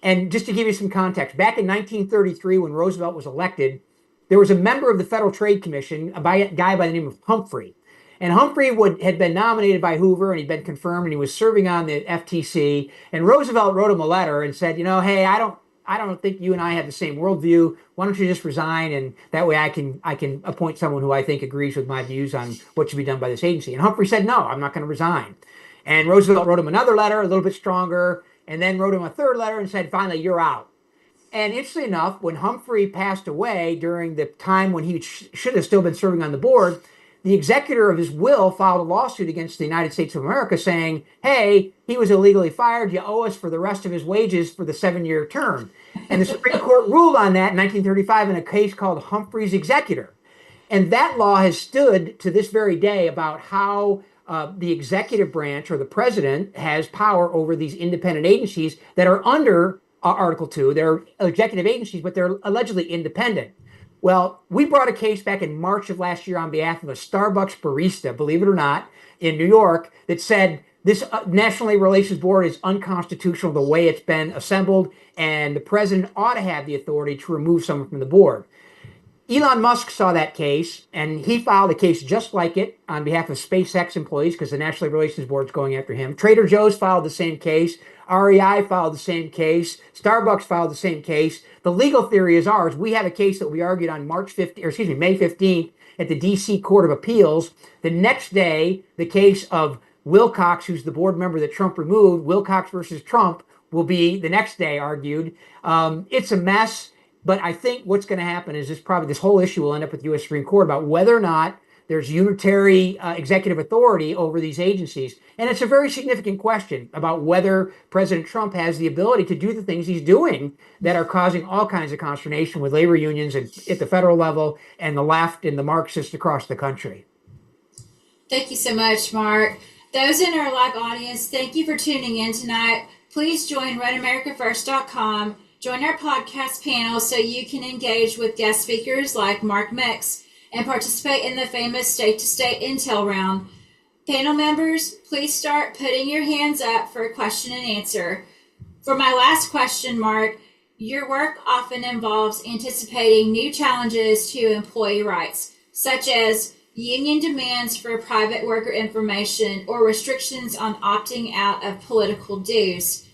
And just to give you some context, back in 1933, when Roosevelt was elected, there was a member of the Federal Trade Commission, a guy by the name of Humphrey. And Humphrey had been nominated by Hoover, and he'd been confirmed, and he was serving on the FTC. And Roosevelt wrote him a letter and said, hey, I don't think you and I have the same worldview. Why don't you just resign, and that way I can appoint someone who I think agrees with my views on what should be done by this agency. And Humphrey said, no, I'm not going to resign. And Roosevelt wrote him another letter, a little bit stronger, and then wrote him a third letter and said, finally, you're out. And interestingly enough, when Humphrey passed away during the time when he should have still been serving on the board, the executor of his will filed a lawsuit against the United States of America saying, hey, he was illegally fired. You owe us for the rest of his wages for the 7-year term. And the Supreme Court ruled on that in 1935 in a case called Humphrey's Executor. And that law has stood to this very day about how the executive branch or the president has power over these independent agencies that are under Article 2. They're executive agencies, but they're allegedly independent. Well, we brought a case back in March of last year on behalf of a Starbucks barista, believe it or not, in New York, that said this National Labor Relations Board is unconstitutional the way it's been assembled, and the president ought to have the authority to remove someone from the board. Elon Musk saw that case, and he filed a case just like it on behalf of SpaceX employees because the National Labor Relations Board is going after him. Trader Joe's filed the same case. REI filed the same case. Starbucks filed the same case. The legal theory is ours. We have a case that we argued on May 15th at the D.C. Court of Appeals. The next day, the case of Wilcox, who's the board member that Trump removed, Wilcox versus Trump, will be the next day argued. It's a mess. But I think what's going to happen is this whole issue will end up with the U.S. Supreme Court about whether or not there's unitary executive authority over these agencies. And it's a very significant question about whether President Trump has the ability to do the things he's doing that are causing all kinds of consternation with labor unions at the federal level and the left and the Marxists across the country. Thank you so much, Mark. Those in our live audience, thank you for tuning in tonight. Please join RedAmericaFirst.com. Join our podcast panel so you can engage with guest speakers like Mark Mix and participate in the famous state-to-state intel round. Panel members, please start putting your hands up for a question and answer. For my last question, Mark, your work often involves anticipating new challenges to employee rights, such as union demands for private worker information or restrictions on opting out of political dues.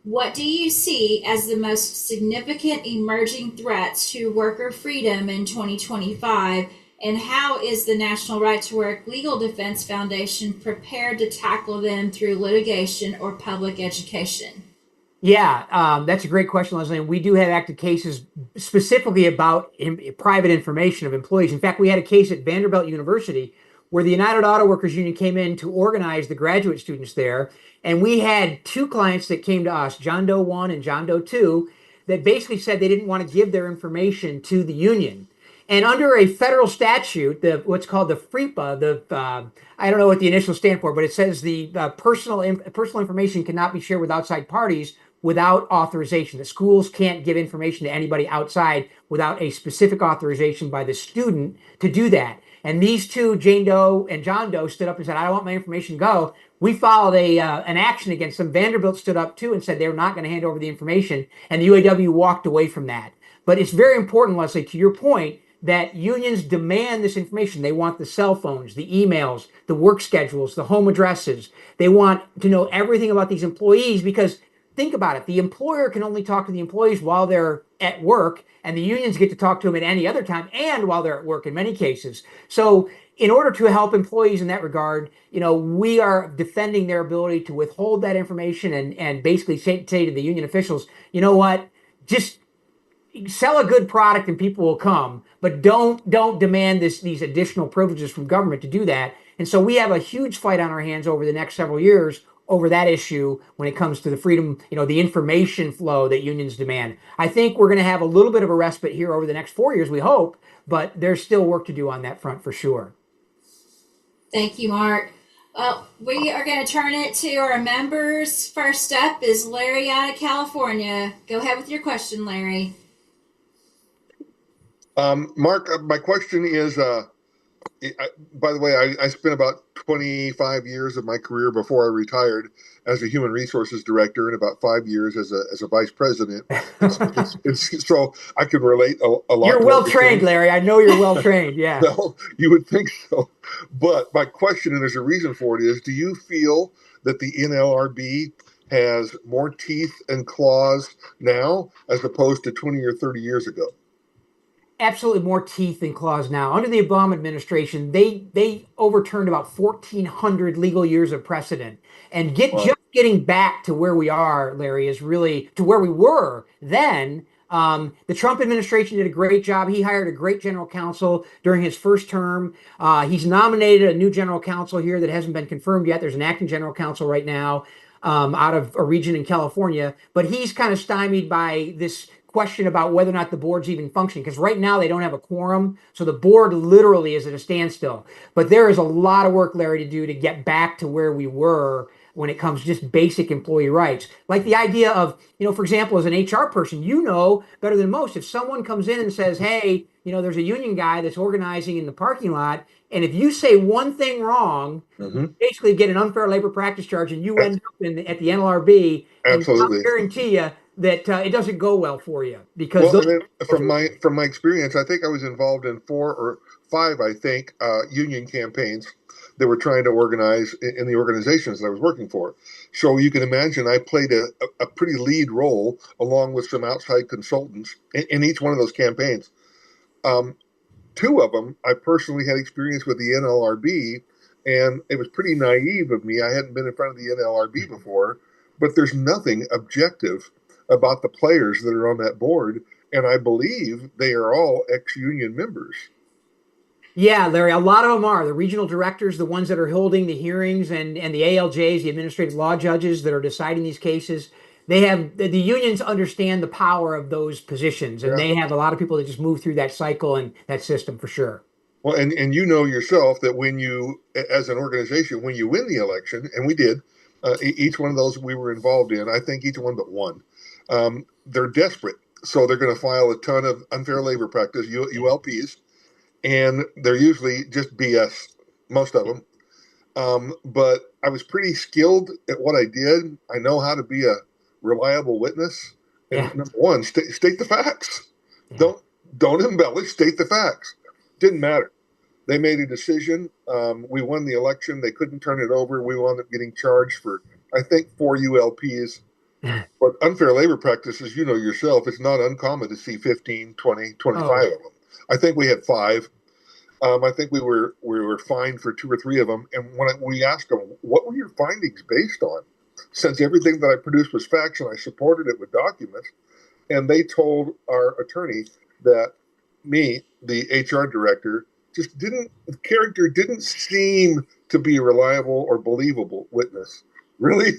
What do you see as the most significant emerging threats to worker freedom in 2025, and how is the National Right to Work Legal Defense Foundation prepared to tackle them through litigation or public education? Yeah, that's a great question, Leslie. And we do have active cases specifically about private information of employees. In fact, we had a case at Vanderbilt University where the United Auto Workers Union came in to organize the graduate students there. And we had two clients that came to us, John Doe 1 and John Doe 2, that basically said they didn't want to give their information to the union. And under a federal statute, what's called the FREPA, I don't know what the initials stand for, but it says the personal information cannot be shared with outside parties without authorization. The schools can't give information to anybody outside without a specific authorization by the student to do that. And these two, Jane Doe and John Doe, stood up and said, I don't want my information to go. We filed an action against them. Vanderbilt stood up too and said they were not going to hand over the information. And the UAW walked away from that. But it's very important, Leslie, to your point, that unions demand this information. They want the cell phones, the emails, the work schedules, the home addresses. They want to know everything about these employees because think about it. The employer can only talk to the employees while they're at work, and the unions get to talk to them at any other time and while they're at work in many cases. So in order to help employees in that regard, we are defending their ability to withhold that information and basically say to the union officials, you know what? just sell a good product and people will come, but don't demand these additional privileges from government to do that. And so we have a huge fight on our hands over the next several years over that issue when it comes to the freedom, the information flow that unions demand. I think we're going to have a little bit of a respite here over the next 4 years, we hope, but there's still work to do on that front for sure. Thank you, Mark. Well, we are going to turn it to our members. First up is Larry out of California. Go ahead with your question, Larry. Mark, my question is, by the way, I spent about 25 years of my career before I retired as a human resources director and about 5 years as a vice president. So I can relate a lot. You're well trained, Larry. I know you're well trained. Yeah. No, you would think so. But my question, and there's a reason for it, is do you feel that the NLRB has more teeth and claws now as opposed to 20 or 30 years ago? Absolutely more teeth and claws now. Under the Obama administration, they overturned about 1,400 legal years of precedent. And just getting back to where we are, Larry, is really to where we were then. The Trump administration did a great job. He hired a great general counsel during his first term. He's nominated a new general counsel here that hasn't been confirmed yet. There's an acting general counsel right now out of a region in California. But he's kind of stymied by this question about whether or not the board's even functioning, because right now they don't have a quorum, so the board literally is at a standstill. But there is a lot of work, Larry, to do to get back to where we were when it comes to just basic employee rights. Like the idea of, for example, as an HR person, better than most, if someone comes in and says, hey, there's a union guy that's organizing in the parking lot, and if you say one thing wrong, basically get an unfair labor practice charge, and you end up at the NLRB. Absolutely. And I'll guarantee you that it doesn't go well for you, because from my experience, I think I was involved in 4 or 5, union campaigns that were trying to organize in the organizations that I was working for. So you can imagine I played a pretty lead role along with some outside consultants in each one of those campaigns. 2 of them I personally had experience with the NLRB, and it was pretty naive of me. I hadn't been in front of the NLRB before, but there's nothing objective about the players that are on that board, and I believe they are all ex-union members. Yeah, Larry, a lot of them are. The regional directors, the ones that are holding the hearings, and the ALJs, the administrative law judges that are deciding these cases, the unions understand the power of those positions, and they have a lot of people that just move through that cycle and that system for sure. Well, and yourself that when you, as an organization, when you win the election, and we did, each one of those we were involved in, I think each one but one, they're desperate. So they're going to file a ton of unfair labor practice, ULPs, and they're usually just BS, most of them. But I was pretty skilled at what I did. I know how to be a reliable witness. And number one, state the facts. Yeah. Don't embellish, state the facts. Didn't matter. They made a decision. We won the election. They couldn't turn it over. We wound up getting charged for, I think, 4 ULPs. But unfair labor practices, yourself, it's not uncommon to see 15, 20, 25 of them. I think we had 5. I think we were fined for 2 or 3 of them. And when we asked them, what were your findings based on? Since everything that I produced was facts and I supported it with documents. And they told our attorney that me, the HR director, didn't seem to be a reliable or believable witness. Really?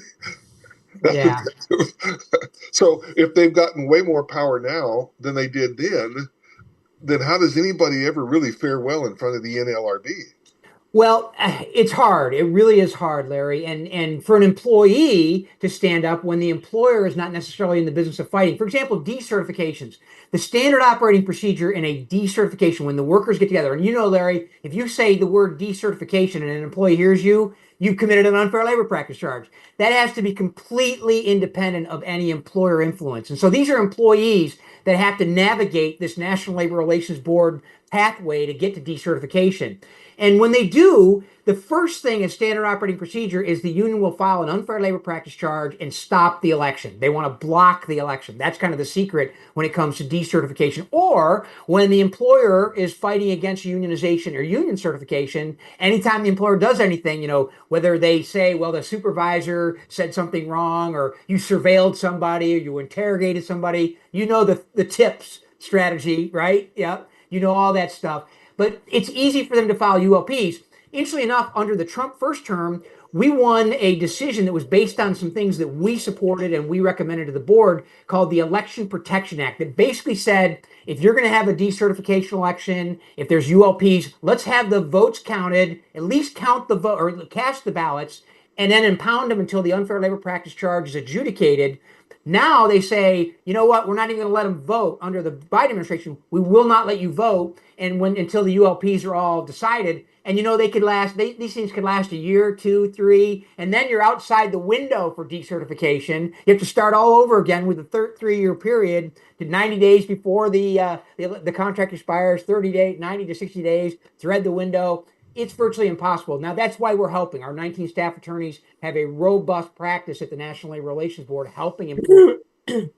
Yeah. So if they've gotten way more power now than they did then how does anybody ever really fare well in front of the NLRB? Well, it's hard. It really is hard, Larry. And for an employee to stand up when the employer is not necessarily in the business of fighting. For example, decertifications. The standard operating procedure in a decertification, when the workers get together, and Larry, if you say the word decertification and an employee hears you, you've committed an unfair labor practice charge. That has to be completely independent of any employer influence. And so these are employees that have to navigate this National Labor Relations Board pathway to get to decertification. And when they do, the first thing as standard operating procedure is the union will file an unfair labor practice charge and stop the election. They want to block the election. That's kind of the secret when it comes to decertification. Or when the employer is fighting against unionization or union certification, anytime the employer does anything, whether they say, well, the supervisor said something wrong, or you surveilled somebody, or you interrogated somebody, the TIPS strategy, right? Yeah, all that stuff. But it's easy for them to file ULPs. Interestingly enough, under the Trump first term, we won a decision that was based on some things that we supported and we recommended to the board called the Election Protection Act that basically said, if you're going to have a decertification election, if there's ULPs, let's have the votes counted, at least count the vote or cast the ballots, and then impound them until the unfair labor practice charge is adjudicated. Now they say, you know what? We're not even going to let them vote under the Biden administration. We will not let you vote, and until the ULPs are all decided. And they could last. These things could last a year, 2, 3, and then you're outside the window for decertification. You have to start all over again with a 3-year period to 90 days before the contract expires, 30 days, 90 to 60 days, thread the window. It's virtually impossible. Now, that's why we're helping. Our 19 staff attorneys have a robust practice at the National Labor Relations Board helping employers.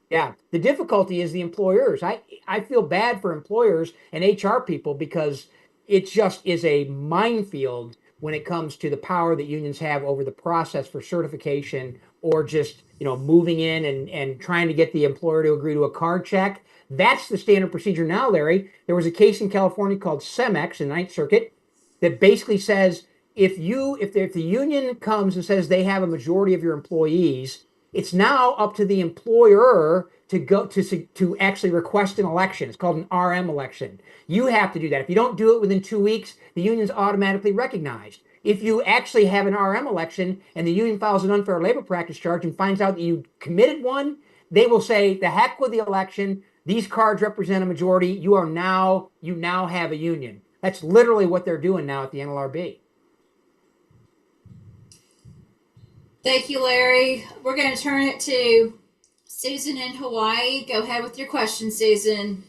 Yeah. The difficulty is the employers. I feel bad for employers and HR people because it just is a minefield when it comes to the power that unions have over the process for certification or just, moving in and trying to get the employer to agree to a card check. That's the standard procedure now, Larry. There was a case in California called CEMEX in the Ninth Circuit that basically says if the union comes and says they have a majority of your employees, it's now up to the employer to go to actually request an election. It's called an RM election. You have to do that. If you don't do it within 2 weeks, the union's automatically recognized. If you actually have an RM election and the union files an unfair labor practice charge and finds out that you committed one, they will say, the heck with the election. These cards represent a majority. You now have a union. That's literally what they're doing now at the NLRB. Thank you, Larry. We're going to turn it to Susan in Hawaii. Go ahead with your question, Susan.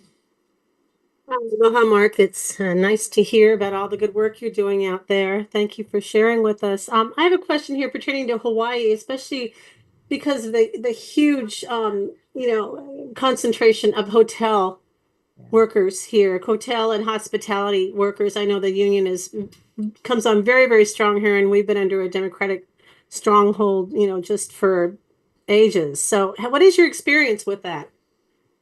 Aloha, Mark. It's nice to hear about all the good work you're doing out there. Thank you for sharing with us. I have a question here pertaining to Hawaii, especially because of the huge, concentration of hotel workers here, hotel and hospitality workers. I know the union comes on very, very strong here, and we've been under a Democratic stronghold, just for ages. So what is your experience with that?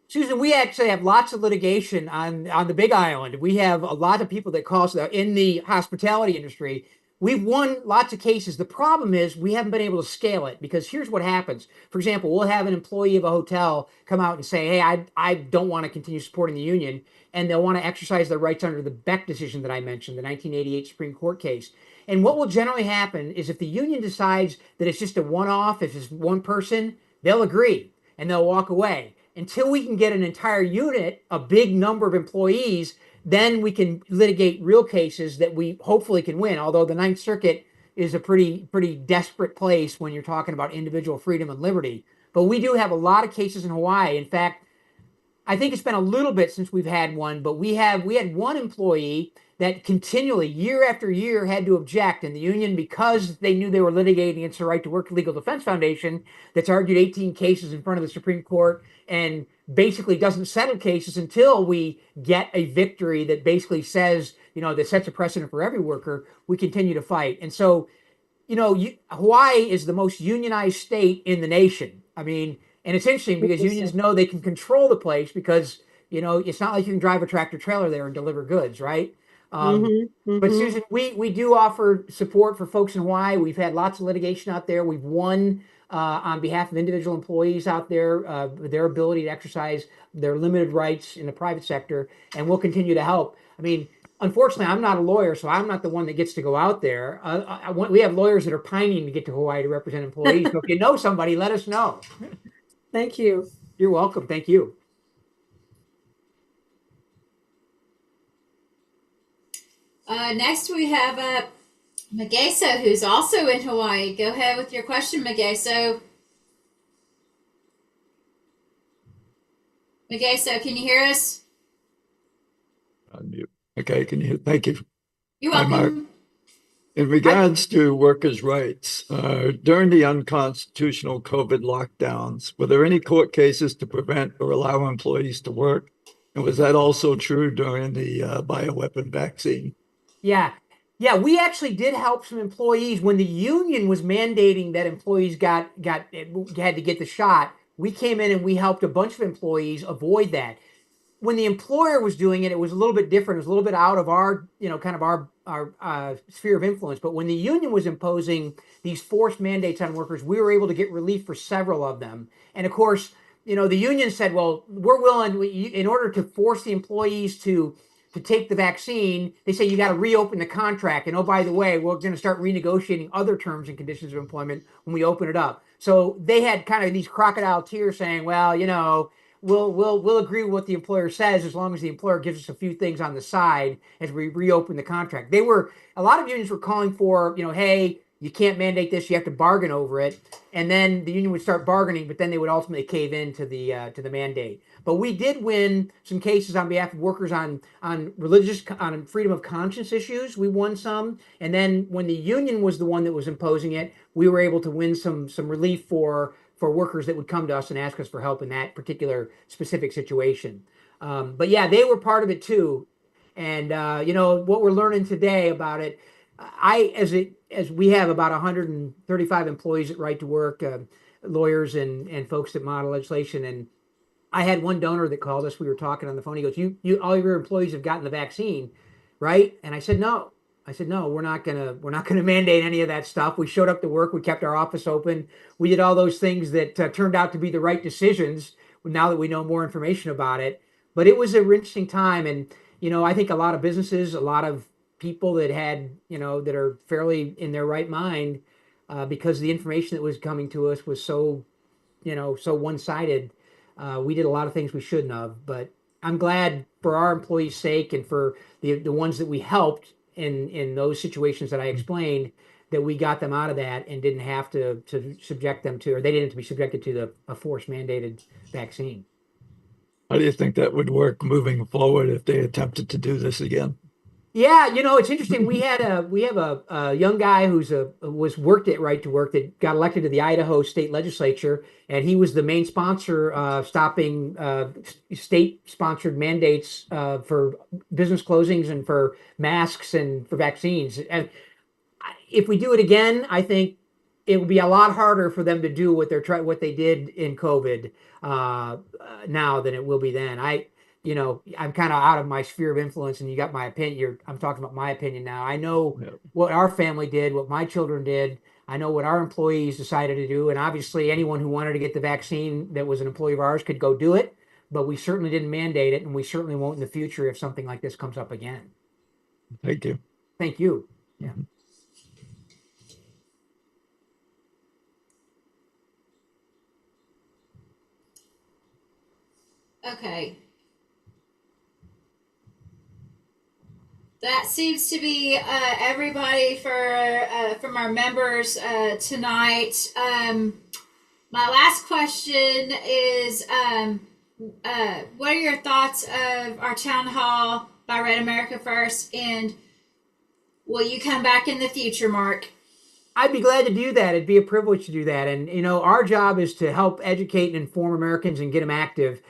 Susan, we actually have lots of litigation on the Big Island. We have a lot of people that call us in the hospitality industry. We've won lots of cases. The problem is we haven't been able to scale it because here's what happens. For example, we'll have an employee of a hotel come out and say, hey, I don't want to continue supporting the union, and they'll want to exercise their rights under the Beck decision that I mentioned, the 1988 Supreme Court case. And what will generally happen is if the union decides that it's just a one-off, if it's one person, they'll agree and they'll walk away. Until we can get an entire unit, a big number of employees, then we can litigate real cases that we hopefully can win. Although the Ninth Circuit is a pretty desperate place when you're talking about individual freedom and liberty. But we do have a lot of cases in Hawaii. In fact, I think it's been a little bit since we've had one, but we had one employee that continually, year after year, had to object. And the union, because they knew they were litigating against the Right to Work Legal Defense Foundation, that's argued 18 cases in front of the Supreme Court and basically doesn't settle cases until we get a victory that basically says, that sets a precedent for every worker, we continue to fight. And so, Hawaii is the most unionized state in the nation. I mean, and it's interesting because unions know they can control the place because, it's not like you can drive a tractor trailer there and deliver goods, right? But Susan, we do offer support for folks in Hawaii. We've had lots of litigation out there. We've won on behalf of individual employees out there, their ability to exercise their limited rights in the private sector, and we'll continue to help. I mean, unfortunately, I'm not a lawyer, so I'm not the one that gets to go out there. We have lawyers that are pining to get to Hawaii to represent employees. So if you know somebody, let us know. Thank you. You're welcome. Thank you. Next, we have Mageso, who's also in Hawaii. Go ahead with your question, Mageso. Mageso, can you hear us? Unmute. Okay, thank you. You're Hi, Mark. welcome. In regards to workers' rights, during the unconstitutional COVID lockdowns, were there any court cases to prevent or allow employees to work? And was that also true during the bioweapon vaccine? Yeah. Yeah, we actually did help some employees when the union was mandating that employees had to get the shot. We came in and we helped a bunch of employees avoid that. When the employer was doing it, it was a little bit different. It was a little bit out of our, kind of our sphere of influence. But when the union was imposing these forced mandates on workers, we were able to get relief for several of them. And of course, the union said, "Well, we're willing, in order to force the employees to take the vaccine." They say you got to reopen the contract, and oh, by the way, we're going to start renegotiating other terms and conditions of employment when we open it up. So they had kind of these crocodile tears saying, "Well, we'll agree with what the employer says as long as the employer gives us a few things on the side as we reopen the contract." A lot of unions were calling for, hey, you can't mandate this, you have to bargain over it. And then the union would start bargaining, but then they would ultimately cave in to the mandate. But we did win some cases on behalf of workers on freedom of conscience issues. We won some. And then when the union was the one that was imposing it, we were able to win some relief for workers that would come to us and ask us for help in that particular specific situation. But yeah, they were part of it too. And what we're learning today about it, as we have about 135 employees at Right to Work, lawyers and folks that model legislation. And I had one donor that called us. We were talking on the phone. He goes, "You, all your employees have gotten the vaccine, right?" And I said, "No." I said, "No, we're not gonna mandate any of that stuff." We showed up to work. We kept our office open. We did all those things that turned out to be the right decisions. Now that we know more information about it, but it was an interesting time, and I think a lot of businesses, a lot of people that had, that are fairly in their right mind, because the information that was coming to us was so, so one-sided. We did a lot of things we shouldn't have, but I'm glad for our employees' sake and for the ones that we helped in those situations that I explained, that we got them out of that and didn't have to subject them to, or they didn't have to be subjected to a forced mandated vaccine. How do you think that would work moving forward if they attempted to do this again? Yeah, it's interesting. We have a young guy was worked at Right to Work that got elected to the Idaho state legislature, and he was the main sponsor stopping state-sponsored mandates for business closings and for masks and for vaccines. And if we do it again, I think it will be a lot harder for them to do what they did in COVID now than it will be then. I'm kind of out of my sphere of influence, and you got my opinion. I'm talking about my opinion now. I know what our family did, what my children did. I know what our employees decided to do, and obviously anyone who wanted to get the vaccine that was an employee of ours could go do it. But we certainly didn't mandate it, and we certainly won't in the future if something like this comes up again. Thank you. Thank you. Yeah. Okay. That seems to be everybody from our members tonight. My last question is, what are your thoughts of our town hall by Red America First, and will you come back in the future, Mark? I'd be glad to do that. It'd be a privilege to do that. And, our job is to help educate and inform Americans and get them active.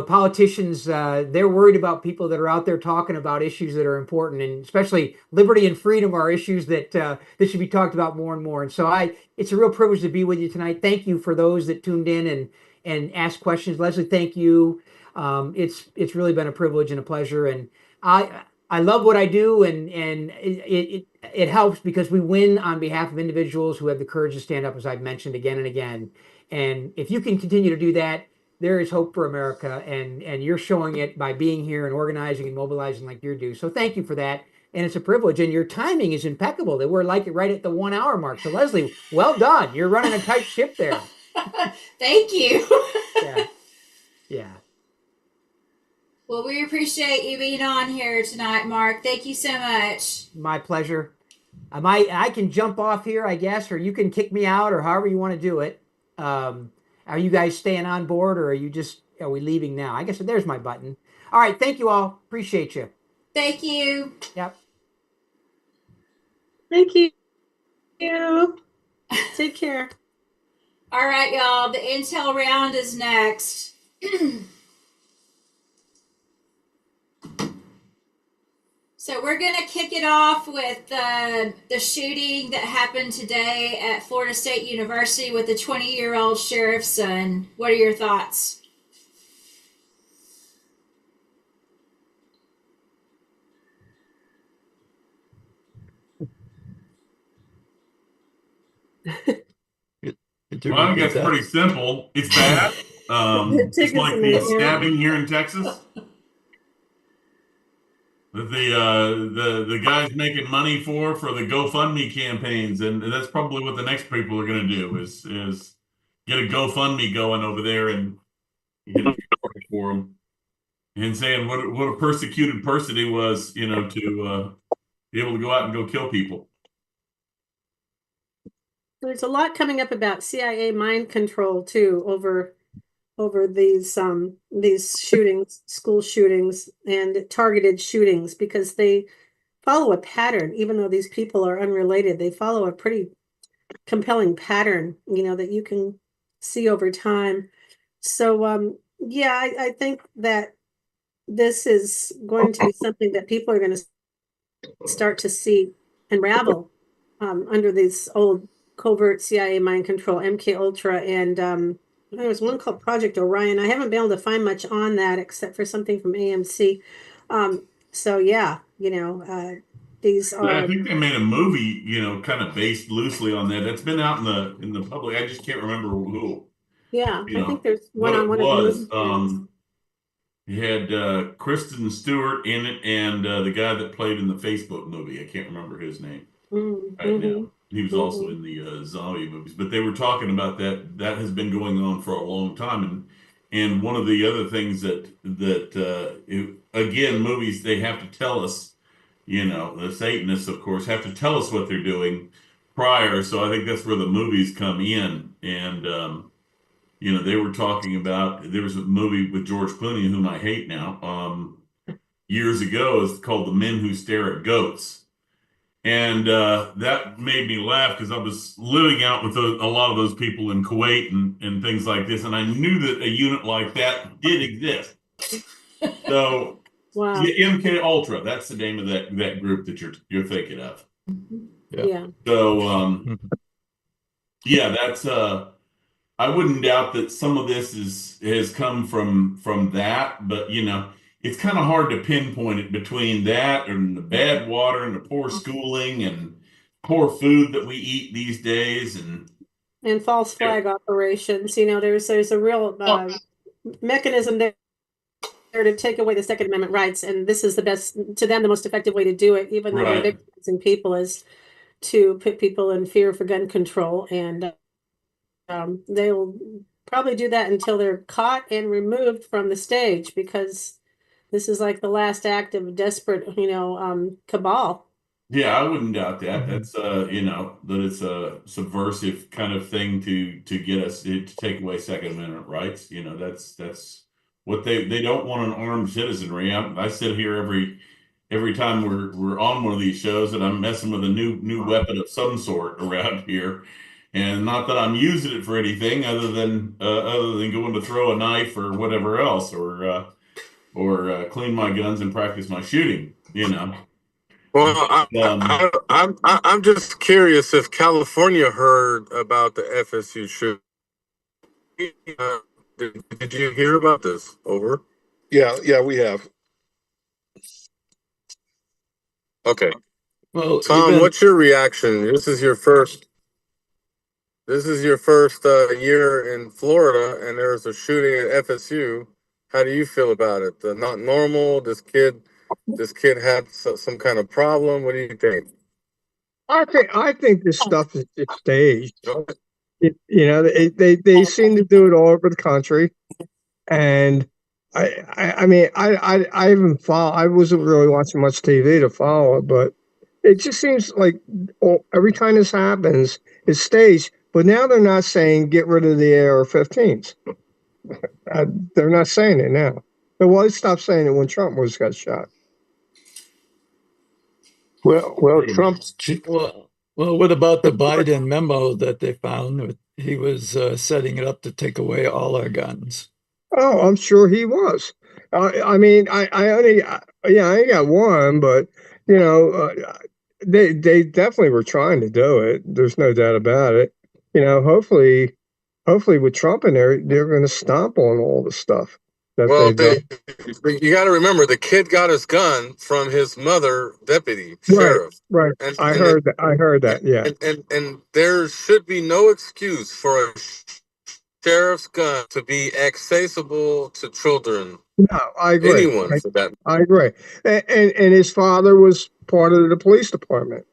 Politicians, they're worried about people that are out there talking about issues that are important, and especially liberty and freedom are issues that should be talked about more and more. And so it's a real privilege to be with you tonight. Thank you for those that tuned in and asked questions. Leslie, thank you. It's really been a privilege and a pleasure. And I love what I do, and it helps because we win on behalf of individuals who have the courage to stand up, as I've mentioned again and again. And if you can continue to do that, there is hope for America, and you're showing it by being here and organizing and mobilizing like you do. So thank you for that. And it's a privilege, and your timing is impeccable. That we're like right at the 1 hour mark. So Leslie, well done. You're running a tight ship there. Thank you. Yeah. Yeah. Well, we appreciate you being on here tonight, Mark. Thank you so much. My pleasure. I can jump off here, I guess, or you can kick me out, or however you want to do it. Are you guys staying on board, or are we leaving now? I guess there's my button. All right. Thank you all. Appreciate you. Thank you. Yep. Thank you. Take care. All right, y'all. The intel round is next. So we're going to kick it off with the shooting that happened today at Florida State University with the 20-year-old sheriff's son. What are your thoughts? Well, I think that's pretty simple. It's bad. Just like the stabbing here in Texas. That the guys making money for the GoFundMe campaigns, and that's probably what the next people are going to do is get a GoFundMe going over there and get a for them, and saying what a persecuted person he was, to be able to go out and go kill people. There's a lot coming up about CIA mind control too over these shootings, school shootings and targeted shootings, because they follow a pattern. Even though these people are unrelated, they follow a pretty compelling pattern, that you can see over time. So yeah, I think that this is going to be something that people are going to start to see unravel under these old covert CIA mind control, MK Ultra, and there was one called Project Orion. I haven't been able to find much on that except for something from AMC. So yeah, these are. I think they made a movie, kind of based loosely on that. That's been out in the public. I just can't remember who. Yeah, I think there's one on one of the movies. You had Kristen Stewart in it, and the guy that played in the Facebook movie. I can't remember his name right now. He was also in the zombie movies. But they were talking about that. That has been going on for a long time. And one of the other things that again, movies, they have to tell us, the Satanists, of course, have to tell us what they're doing prior. So I think that's where the movies come in. And they were talking about, there was a movie with George Clooney, whom I hate now, years ago. It's called The Men Who Stare at Goats. And that made me laugh because I was living out with a lot of those people in Kuwait and things like this. And I knew that a unit like that did exist. So wow. MK Ultra, that's the name of that group that you're thinking of. Yeah. So yeah, that's I wouldn't doubt that some of this has come from that, but it's kind of hard to pinpoint it between that and the bad water and the poor schooling and poor food that we eat these days and false flag operations. There's a real mechanism there to take away the Second Amendment rights, and this is the most effective way to do it, even though they're victimizing people, is to put people in fear for gun control. And they'll probably do that until they're caught and removed from the stage, because this is like the last act of a desperate, cabal. Yeah, I wouldn't doubt that. That's that it's a subversive kind of thing to get us to take away Second Amendment rights. That's what they don't want, an armed citizenry. I sit here every time we're on one of these shows and I'm messing with a new weapon of some sort around here. And not that I'm using it for anything other than going to throw a knife or whatever else, or clean my guns and practice my shooting. Well, I'm just curious if California heard about the FSU shooting. Did you hear about this? Over. Yeah, we have. Okay. Well, Tom, what's your reaction? This is your first year in Florida, and there's a shooting at FSU. How do you feel about it? Not normal. This kid had some kind of problem. What do you think? I think this stuff is just staged. They seem to do it all over the country, and I mean I haven't follow. I wasn't really watching much TV to follow it, but it just seems like every time this happens, it's staged. But now they're not saying get rid of the AR-15s. They're not saying it now. Well, they stopped saying it when Trump got shot. Well, Trump. Well, what about the Biden memo that they found? He was setting it up to take away all our guns. Oh, I'm sure he was. I mean, I only, yeah, I ain't got one, but you know, they definitely were trying to do it. There's no doubt about it. Hopefully with Trump in there, they're going to stomp on all the stuff that Well, they've done. you got to remember the kid got his gun from his mother, deputy Right, sheriff, right. and I and it, heard that. I heard that. Yeah. and there should be no excuse for a sheriff's gun to be accessible to children, No, I agree. anyone for that. I agree. And his father was part of the police department.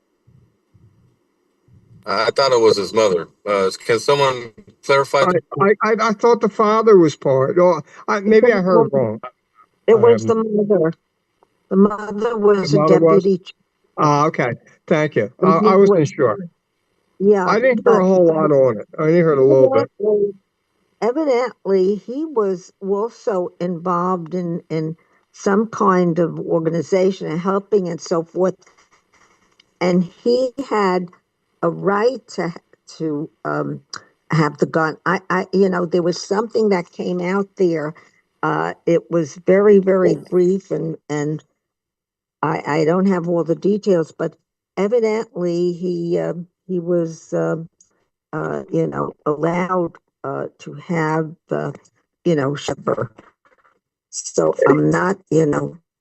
I thought it was his mother. Can someone clarify? I thought the father was part. Or maybe I heard wrong. It was the mother. The mother was The a mother was? deputy. Okay. Thank you. And he I wasn't was- sure. Yeah, I didn't hear a whole lot on it. I only heard a little bit. Evidently, he was also involved in some kind of organization and helping and so forth. And he had a right to have the gun. There was something that came out there. It was very, very brief, and I don't have all the details, but evidently he was allowed to have shipper. So I'm not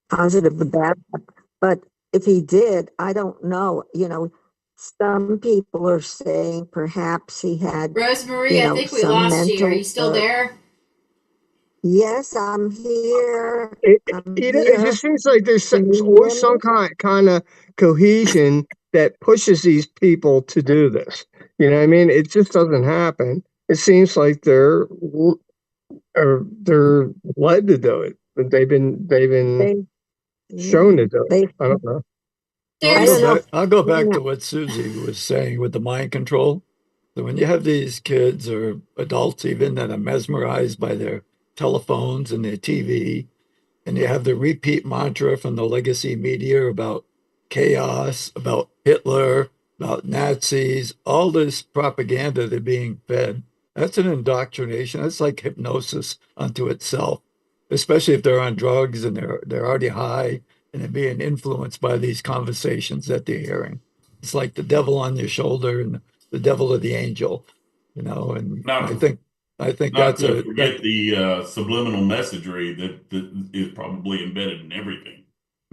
positive about that, but if he did, I don't know. Some people are saying perhaps he had Rosemarie, I think we some lost you. Are mental. you still there? Yes, I'm here. It just seems like there's Can you always hear some me? kind of cohesion that pushes these people to do this. You know what I mean? It just doesn't happen. It seems like they're led to do it, but they've been They, shown yeah, to do it. they. I don't know. I'll I There's don't go know. back. I'll go back Yeah. to what Susie was saying with the mind control. So when you have these kids or adults even that are mesmerized by their telephones and their TV, and you have the repeat mantra from the legacy media about chaos, about Hitler, about Nazis, all this propaganda they're being fed. That's an indoctrination. That's like hypnosis unto itself, especially if they're on drugs and they're already high and they're being influenced by these conversations that they're hearing. It's like the devil on your shoulder and the devil or the angel, and Not I think not that's to forget the subliminal messagery that is probably embedded in everything.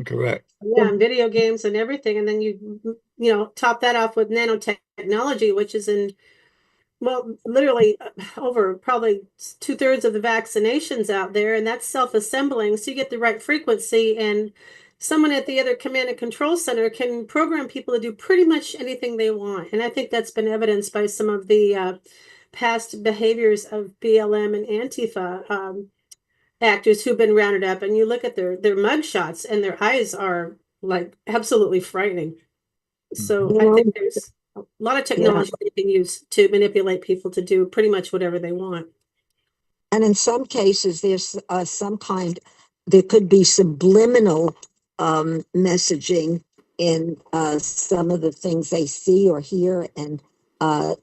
correct. Yeah, and video games and everything, and then you top that off with nanotechnology, which is literally over probably 2/3 of the vaccinations out there, and that's self-assembling, so you get the right frequency, and someone at the other command and control center can program people to do pretty much anything they want. And I think that's been evidenced by some of the past behaviors of BLM and Antifa actors who've been rounded up, and you look at their mugshots, and their eyes are like absolutely frightening. So I think there's a lot of technology that you can use to manipulate people to do pretty much whatever they want. And in some cases, there's there could be subliminal messaging in some of the things they see or hear, and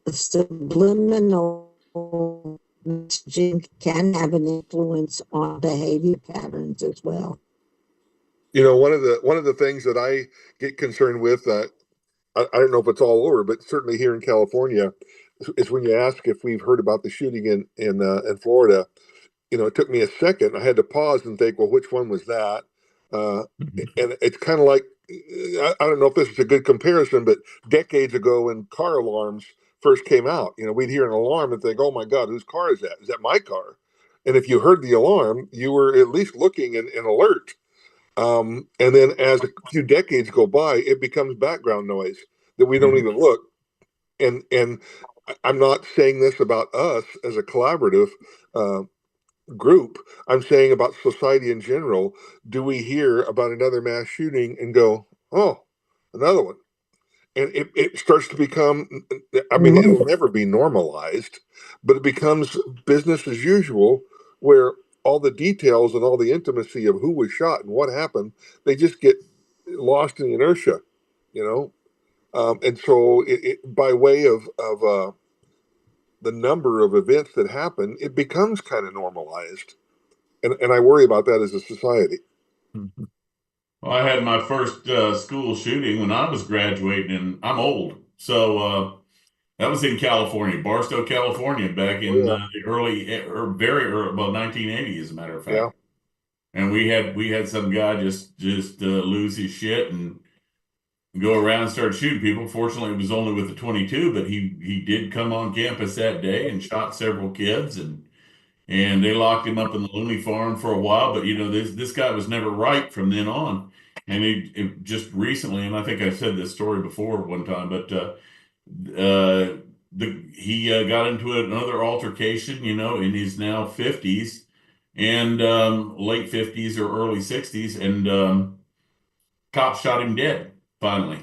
subliminal messaging can have an influence on behavior patterns as well. One of the things that I get concerned with, I don't know if it's all over, but certainly here in California, is when you ask if we've heard about the shooting in Florida. It took me a second. I had to pause and think, well, which one was that? And it's kind of like, I don't know if this is a good comparison, but decades ago when car alarms first came out, we'd hear an alarm and think, oh my God, whose car is that? Is that my car? And if you heard the alarm, you were at least looking and alert. And then as a few decades go by, it becomes background noise that we don't even look. And I'm not saying this about us as a collaborative group. I'm saying about society in general. Do we hear about another mass shooting and go, oh, another one? And it starts to become, I mean, it'll never be normalized, but it becomes business as usual, where all the details and all the intimacy of who was shot and what happened, they just get lost in the inertia. you know. And so, by way of the number of events that happen, it becomes kind of normalized, and I worry about that as a society. Mhm. Well, I had my first school shooting when I was graduating, and I'm old. So that was in California, Barstow, California, back Oh in yeah, the early, or very early, well, 1980, as a matter of yeah, fact. And we had some guy just lose his shit and go around and start shooting people. Fortunately, it was only with a 22, but he did come on campus that day and shot several kids, and they locked him up in the loony farm for a while. But this guy was never right from then on. And it just recently, and I think I said this story before one time, but he got into another altercation, in his now 50s and late 50s or early 60s, and cops shot him dead finally.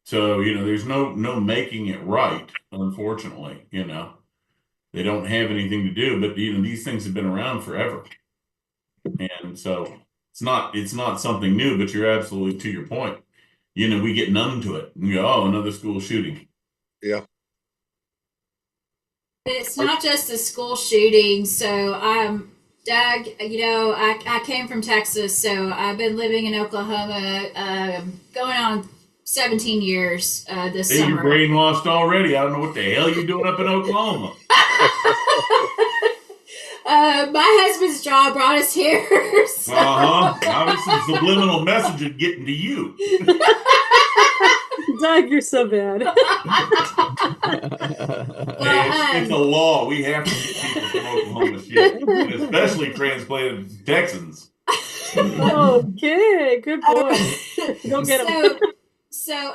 So, there's no making it right, unfortunately. They don't have anything to do, but these things have been around forever. And so it's not something new, but you're absolutely to your point. We get numb to it and go, oh, another school shooting. yeah. It's not just the school shooting. So, Doug, I came from Texas, so I've been living in Oklahoma, going on 17 years this Hey, you're summer. brainwashed already. I don't know what the hell you're doing up in Oklahoma. My husband's job brought us here. So. Obviously, subliminal messaging getting to you. Doug, you're so bad. Hey, it's a law. We have to get people from Oklahoma shit, and especially transplanted Texans. Okay, good boy. Go get him. So,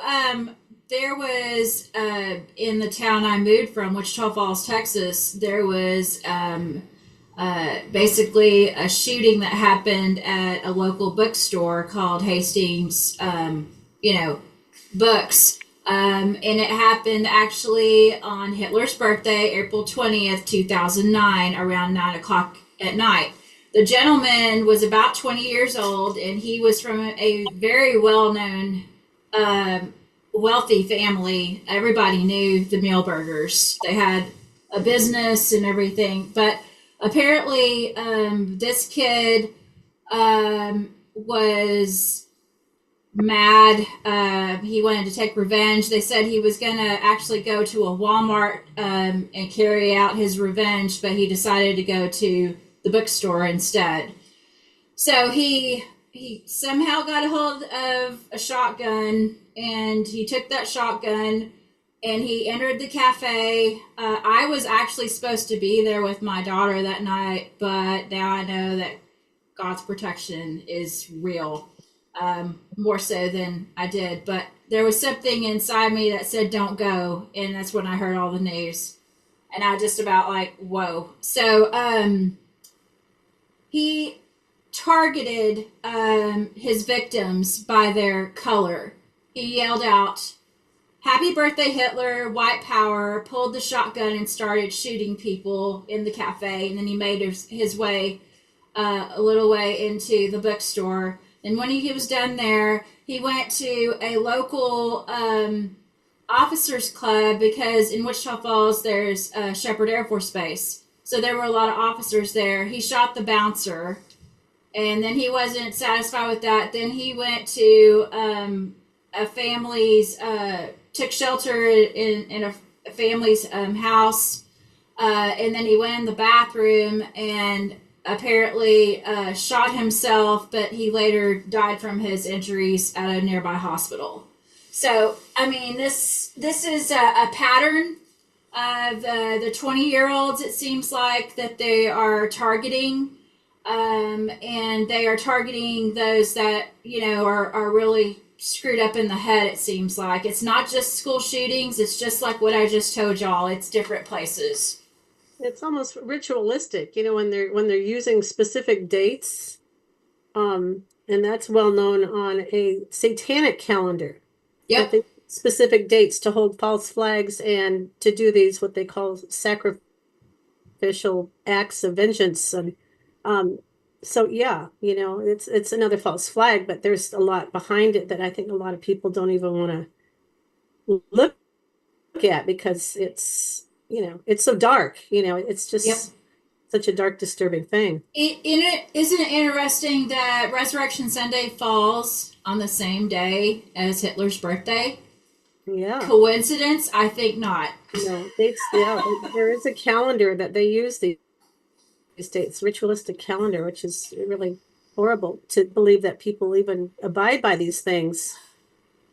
there was in the town I moved from, Wichita Falls, Texas. There was basically a shooting that happened at a local bookstore called Hastings, Books. And it happened actually on Hitler's birthday, April 20th, 2009, around 9 o'clock at night. The gentleman was about 20 years old, and he was from a very well-known, wealthy family. Everybody knew the Milbergers. They had a business and everything. But apparently, this kid was mad. He wanted to take revenge. They said he was going to actually go to a Walmart and carry out his revenge, but he decided to go to the bookstore instead. So he somehow got a hold of a shotgun, and he took that shotgun and he entered the cafe. I was actually supposed to be there with my daughter that night, but now I know that God's protection is real, more so than I did. But there was something inside me that said, don't go. And that's when I heard all the news. And I just about like, whoa. So he targeted his victims by their color. He yelled out, "Happy birthday, Hitler, white power," pulled the shotgun and started shooting people in the cafe. And then he made his way a little way into the bookstore. And when he was done there, he went to a local officers club, because in Wichita Falls, there's Shepherd Air Force Base. So there were a lot of officers there. He shot the bouncer, and then he wasn't satisfied with that. Then he went to a family's, took shelter in a family's house, and then he went in the bathroom and apparently shot himself, but he later died from his injuries at a nearby hospital. So, I mean, this is a pattern of the 20-year-olds, it seems like, that they are targeting, and they are targeting those that, are really screwed up in the head, it seems like. It's not just school shootings, it's just like what I just told y'all, it's different places. It's almost ritualistic, when they're using specific dates, and that's well known on a satanic calendar. Yep. That specific dates to hold false flags and to do these what they call sacrificial acts of vengeance. And so yeah, it's another false flag, but there's a lot behind it that I think a lot of people don't even want to look at, because it's, it's so dark, it's just such a dark, disturbing thing. Isn't it interesting that Resurrection Sunday falls on the same day as Hitler's birthday? Yeah. Coincidence? I think not. There is a calendar that they use these days, ritualistic calendar, which is really horrible to believe that people even abide by these things.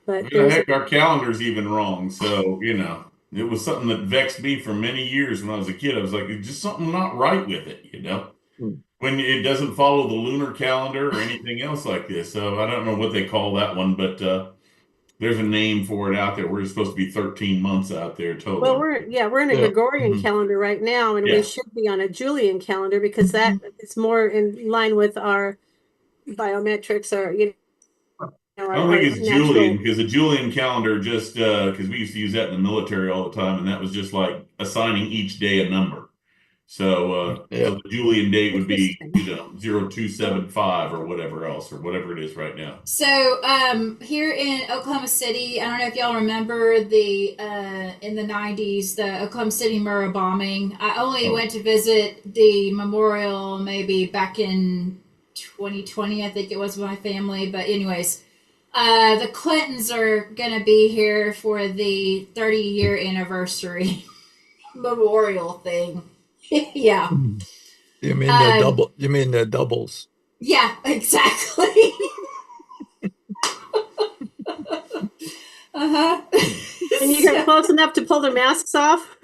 But heck, our calendar's even wrong. So, it was something that vexed me for many years when I was a kid. I was like, it's just something not right with it, when it doesn't follow the lunar calendar or anything else like this. So I don't know what they call that one, but there's a name for it out there. We're supposed to be 13 months out there total. Well, we're in a Gregorian calendar right now, and we should be on a Julian calendar, because that is more in line with our biometrics, or I don't think it's Julian, because the Julian calendar just because we used to use that in the military all the time, and that was just like assigning each day a number. So the Julian date would be 0275 or whatever else, or whatever it is right now. So here in Oklahoma City, I don't know if y'all remember the in the 90s, the Oklahoma City Murrah bombing. I only went to visit the memorial maybe back in 2020, I think it was, with my family. But anyways, the Clintons are going to be here for the 30-year anniversary memorial thing. Yeah. You mean they're double? You mean they're doubles? Yeah, exactly. And you got close enough to pull their masks off?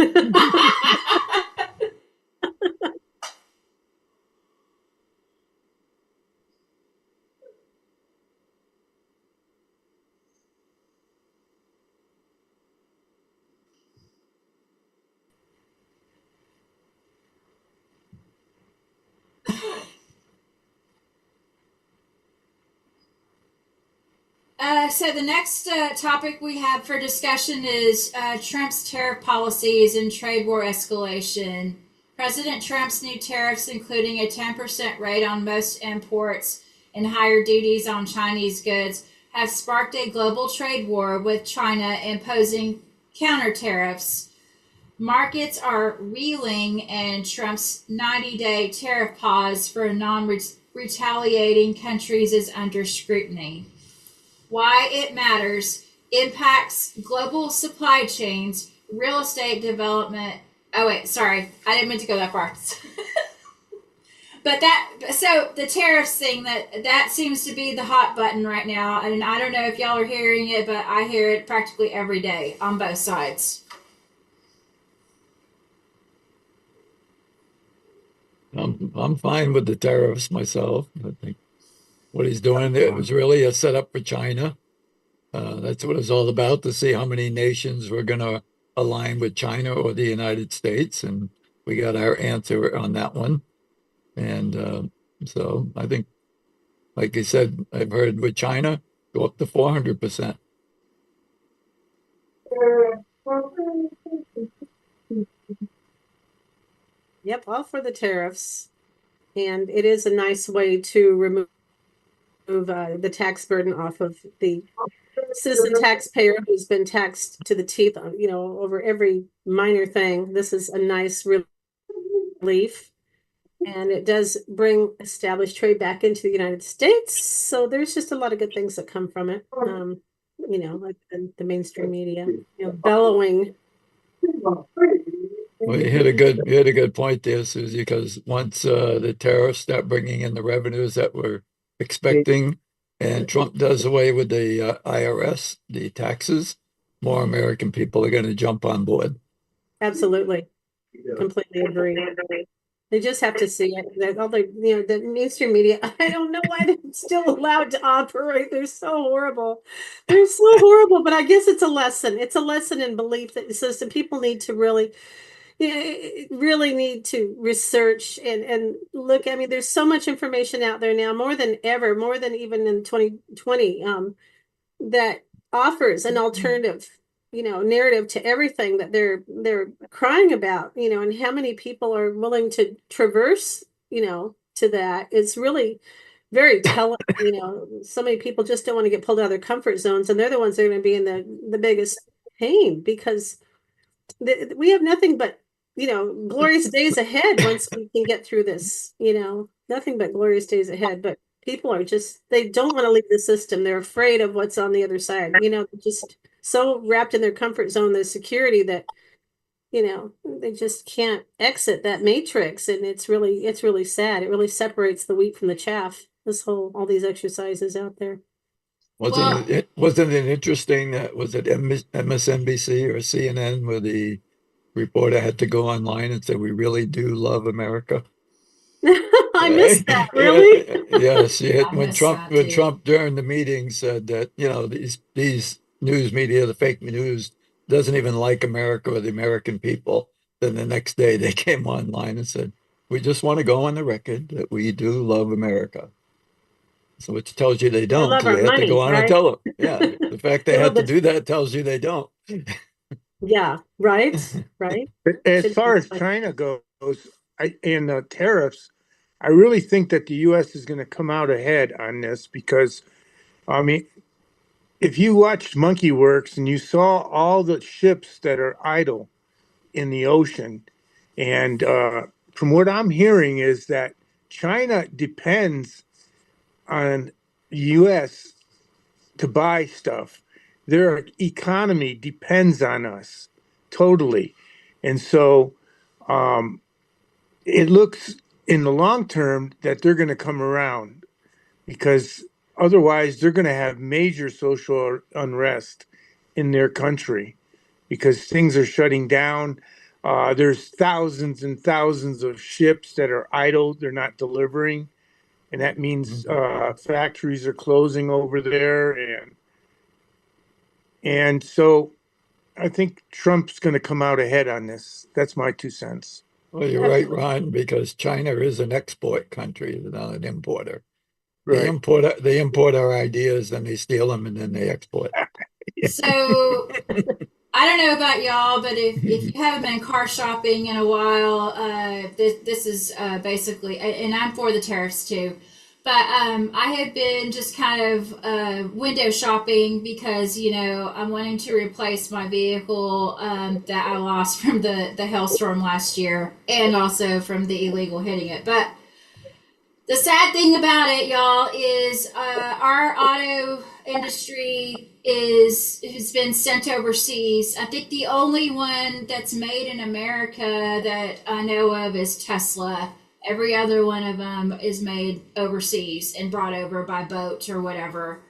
So the next topic we have for discussion is Trump's tariff policies and trade war escalation. President Trump's new tariffs, including a 10% rate on most imports and higher duties on Chinese goods, have sparked a global trade war, with China imposing counter tariffs. Markets are reeling, and Trump's 90-day tariff pause for non-retaliating countries is under scrutiny. Why it matters, impacts global supply chains, real estate development. Oh wait, sorry, I didn't mean to go that far. But so the tariffs thing, that seems to be the hot button right now, and I don't know if y'all are hearing it, but I hear it practically every day on both sides. I'm fine with the tariffs myself. I think what he's doing, it was really a setup for China. That's what it's all about, to see how many nations were going to align with China or the United States. And we got our answer on that one. And so I think, like I said, I've heard with China, go up to 400%. Yep, all for the tariffs. And it is a nice way to remove the tax burden off of the citizen taxpayer, who's been taxed to the teeth, over every minor thing. This is a nice relief, and it does bring established trade back into the United States. So there's just a lot of good things that come from it. Like the mainstream media, bellowing. Well, you had a good point there, Susie, because once the tariffs start bringing in the revenues that we're expecting, and Trump does away with the IRS, the taxes, more American people are going to jump on board. Absolutely. Completely agree. They just have to see it. All the mainstream media, I don't know why they're still allowed to operate. They're so horrible. They're so horrible, but I guess it's a lesson. It's a lesson in belief that says that people need to really need to research and look. I mean, there's so much information out there now, more than ever, more than even in 2020, that offers an alternative, narrative to everything that they're crying about, and how many people are willing to traverse, to that. It's really very telling. So many people just don't want to get pulled out of their comfort zones, and they're the ones that are going to be in the biggest pain because we have nothing but, glorious days ahead once we can get through this, nothing but glorious days ahead. But people are they don't want to leave the system. They're afraid of what's on the other side, just so wrapped in their comfort zone, the security that, they just can't exit that matrix. And it's really sad. It really separates the wheat from the chaff, all these exercises out there. Wasn't it interesting that was it MSNBC or CNN where the reporter had to go online and say, "We really do love America"? I missed that, really? Yes, when missed that too. Trump during the meeting said that, these news media, the fake news, doesn't even like America or the American people. Then the next day they came online and said, "We just want to go on the record that we do love America." So which tells you they don't, love because our they had to go money, on and right? tell them. Yeah, the fact they They had love to the do that tells you they don't. Yeah, right, right. As Should far be as like- China goes, and tariffs, I really think that the U.S. is going to come out ahead on this because, I mean, if you watched Monkey Works and you saw all the ships that are idle in the ocean, and from what I'm hearing is that China depends on the U.S. to buy stuff. Their economy depends on us totally. And so it looks in the long term that they're going to come around because otherwise they're going to have major social unrest in their country because things are shutting down. There's thousands and thousands of ships that are idle, they're not delivering. And that means factories are closing over there. And so I think Trump's going to come out ahead on this. That's my 2 cents. Well, you're right, Ron, because China is an export country, not an importer. They Right. import our ideas, then they steal them, and then they export. So I don't know about y'all, but if you haven't been car shopping in a while, this is basically, and I'm for the tariffs too. But I have been just kind of window shopping because I'm wanting to replace my vehicle that I lost from the hailstorm last year, and also from the illegal hitting it. But the sad thing about it, y'all, is our auto industry has been sent overseas. I think the only one that's made in America that I know of is Tesla. Every other one of them is made overseas and brought over by boat or whatever.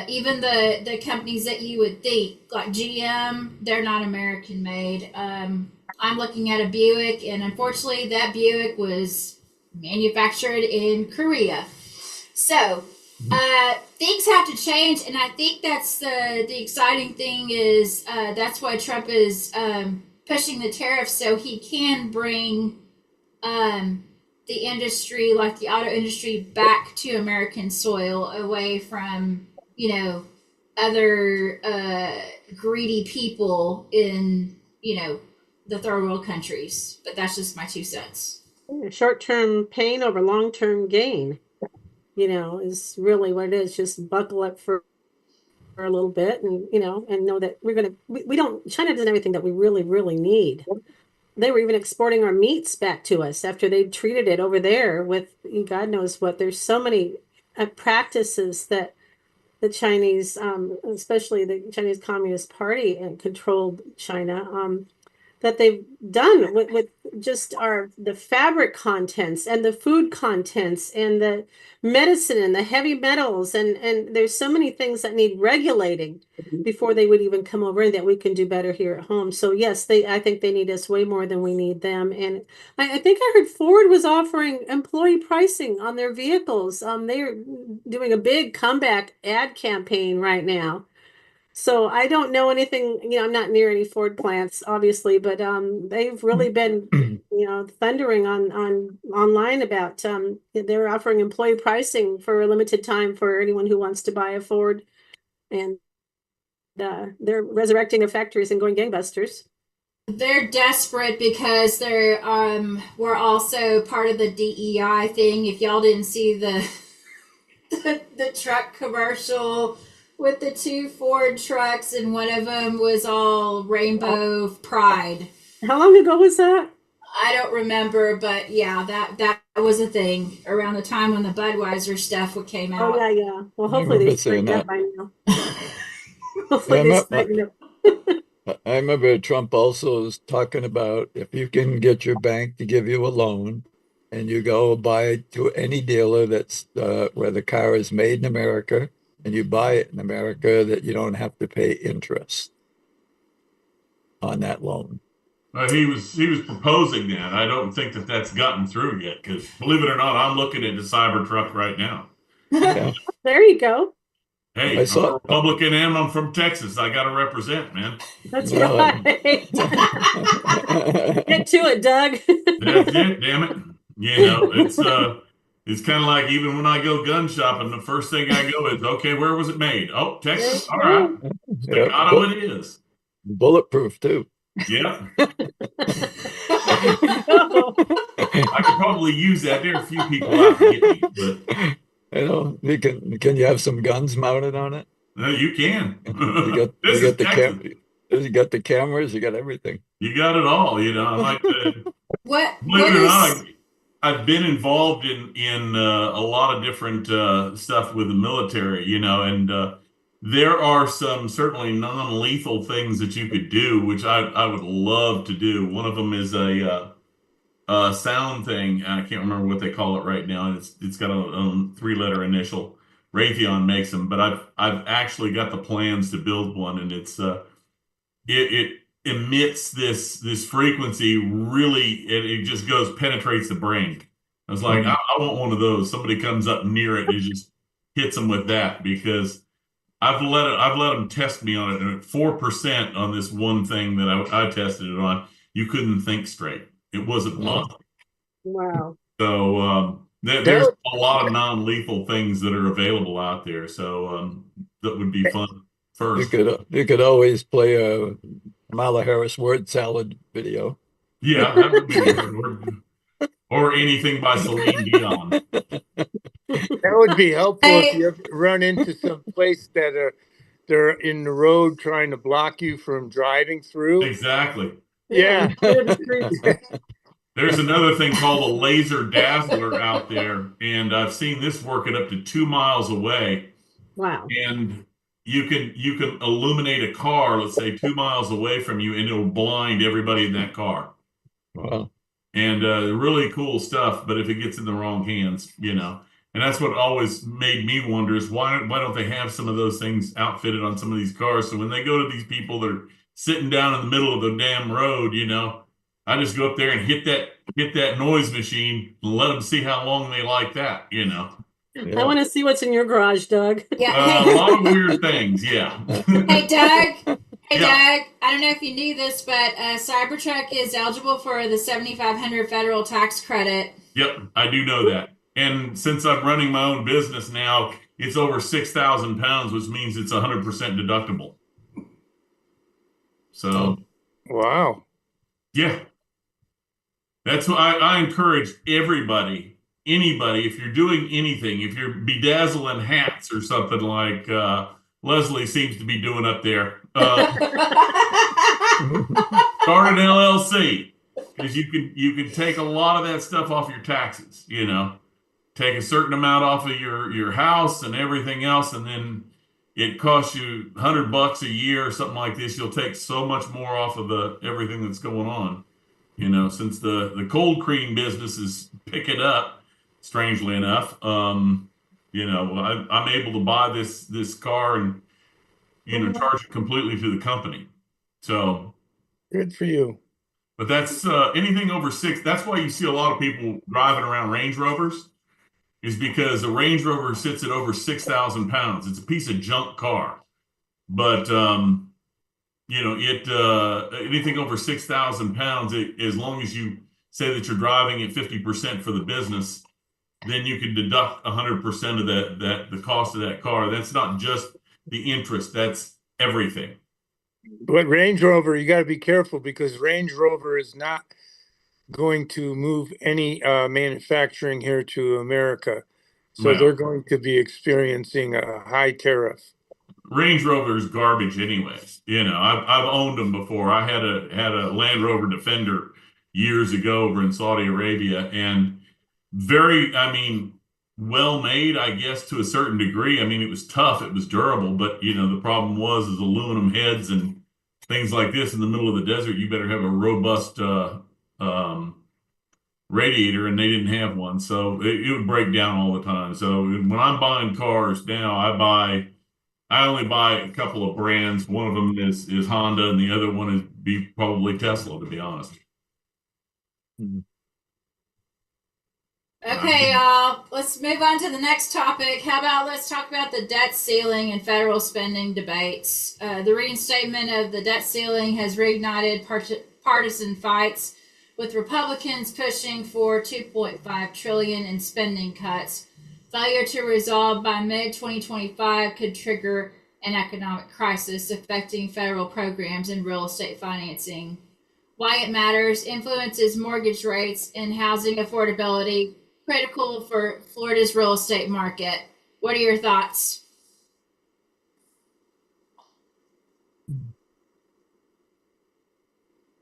Even the companies that you would think, like GM, they're not American made. I'm looking at a Buick, and unfortunately, that Buick was manufactured in Korea. So things have to change, and I think that's the exciting thing is that's why Trump is pushing the tariffs so he can bring the industry, like the auto industry, back to American soil, away from other greedy people in the third world countries. But that's just my 2 cents. Short-term pain over long-term gain, is really what it is. Just buckle up for a little bit and know that we don't, China doesn't have everything that we really, really need. They were even exporting our meats back to us after they treated it over there with God knows what. There's so many practices that the Chinese, especially the Chinese Communist Party and controlled China, that they've done with just the fabric contents and the food contents and the medicine and the heavy metals and there's so many things that need regulating before they would even come over and that we can do better here at home. So yes, I think they need us way more than we need them. And I think I heard Ford was offering employee pricing on their vehicles. They're doing a big comeback ad campaign right now. So I don't know anything, I'm not near any Ford plants, obviously, but they've really been, thundering on online about they're offering employee pricing for a limited time for anyone who wants to buy a Ford, and they're resurrecting their factories and going gangbusters. They're desperate because we're also part of the DEI thing. If y'all didn't see the truck commercial with the two Ford trucks, and one of them was all rainbow pride. How long ago was that? I don't remember, but yeah, that was a thing around the time when the Budweiser stuff came out. Oh yeah. Well, I hopefully they remember seeing straightened up that. by now. Yeah, Hopefully they straightened up. I remember Trump also was talking about if you can get your bank to give you a loan and you go buy to any dealer that's where the car is made in America and you buy it in America, that you don't have to pay interest on that loan. He was proposing that. I don't think that that's gotten through yet, because believe it or not, I'm looking at the Cybertruck right now. Yeah. There you go. Hey, I I'm saw- a Republican and I'm from Texas. I got to represent, man. That's Well, right. Get to it, Doug. That's it, damn it. You know, it's kind of like even when I go gun shopping, the first thing I go is, okay, where was it made? Oh, Texas. All right. Yeah, Staccato it is. bulletproof too. Yeah. Oh, I could probably use that. There are a few people out to get me, but You know, can you have some guns mounted on it? no, you can. You This is got the Texas. you got the cameras, you got everything. You got it all, you know. I like to, What believe what it or is not, I've been involved in a lot of different stuff with the military, you know, and there are some certainly non-lethal things that you could do, which I would love to do. One of them is a sound thing. I can't remember what they call it right now. It's got a three-letter initial. Raytheon makes them, but I've actually got the plans to build one, and it emits this frequency really, it just goes penetrates the brain. I was like, I want one of those. Somebody comes up near it and it just hits them with that, because I've let them test me on it, and at 4% on this one thing that I tested it on, you couldn't think straight. It wasn't possible. wow. So there's a lot of non-lethal things that are available out there. So that would be fun. First, You could always play a Kamala Harris word salad video. yeah, that would be good. Or anything by Celine Dion. That would be helpful if Hey. you ever run into some place that they're in the road trying to block you from driving through. Exactly. Yeah. Clear the streets. There's another thing called a laser dazzler out there, and I've seen this work at up to 2 miles away. Wow. And you can illuminate a car, let's say 2 miles away from you, and it'll blind everybody in that car. Wow. And really cool stuff. But if it gets in the wrong hands, you know, and that's what always made me wonder is why don't they have some of those things outfitted on some of these cars? So when they go to these people that are sitting down in the middle of the damn road, you know, I just go up there and hit that noise machine and let them see how long they like that, you know. Yeah. I want to see what's in your garage, Doug. Yeah. A lot of weird things, yeah. Hey Doug. Hey Yeah. Doug. I don't know if you knew this, but Cybertruck is eligible for the $7,500 federal tax credit. Yep, I do know that. And since I'm running my own business now, it's over 6,000 pounds, which means it's 100% deductible. So, Wow. yeah, that's why I encourage everybody, anybody, if you're doing anything, if you're bedazzling hats or something like Leslie seems to be doing up there, start an LLC, because you can take a lot of that stuff off your taxes. You know, take a certain amount off of your house and everything else, and then it costs you $100 a year or something like this. You'll take so much more off of everything that's going on. You know, since the cold cream business is picking up, strangely enough, you know, I'm able to buy this car and, you know, charge it completely to the company. So Good for you. but that's anything over 6. That's why you see a lot of people driving around Range Rovers, is because the Range Rover sits at over 6,000 pounds. It's a piece of junk car, but you know, anything over 6,000 pounds, as long as you say that you're driving at 50% for the business, then you can deduct 100% of the cost of that car. That's not just the interest; that's everything. But Range Rover, you got to be careful because Range Rover is not going to move any manufacturing here to America. So Well, they're going to be experiencing a high tariff. Range Rover is garbage anyway. You know, I've owned them before. I had a Land Rover Defender years ago over in Saudi Arabia, and very, I mean, well made, I guess, to a certain degree. I mean, it was tough, it was durable, but you know, the problem was is aluminum heads and things like this in the middle of the desert. You better have a robust radiator, and they didn't have one, so it would break down all the time. So when I'm buying cars now, I only buy a couple of brands. One of them is Honda, and the other one is probably Tesla, to be honest. Okay, y'all, let's move on to the next topic. How about let's talk about the debt ceiling and federal spending debates. The reinstatement of the debt ceiling has reignited partisan fights, with Republicans pushing for $2.5 trillion in spending cuts. Failure to resolve by mid-2025 could trigger an economic crisis affecting federal programs and real estate financing. Why it matters: influences mortgage rates and housing affordability, critical for Florida's real estate market. What are your thoughts?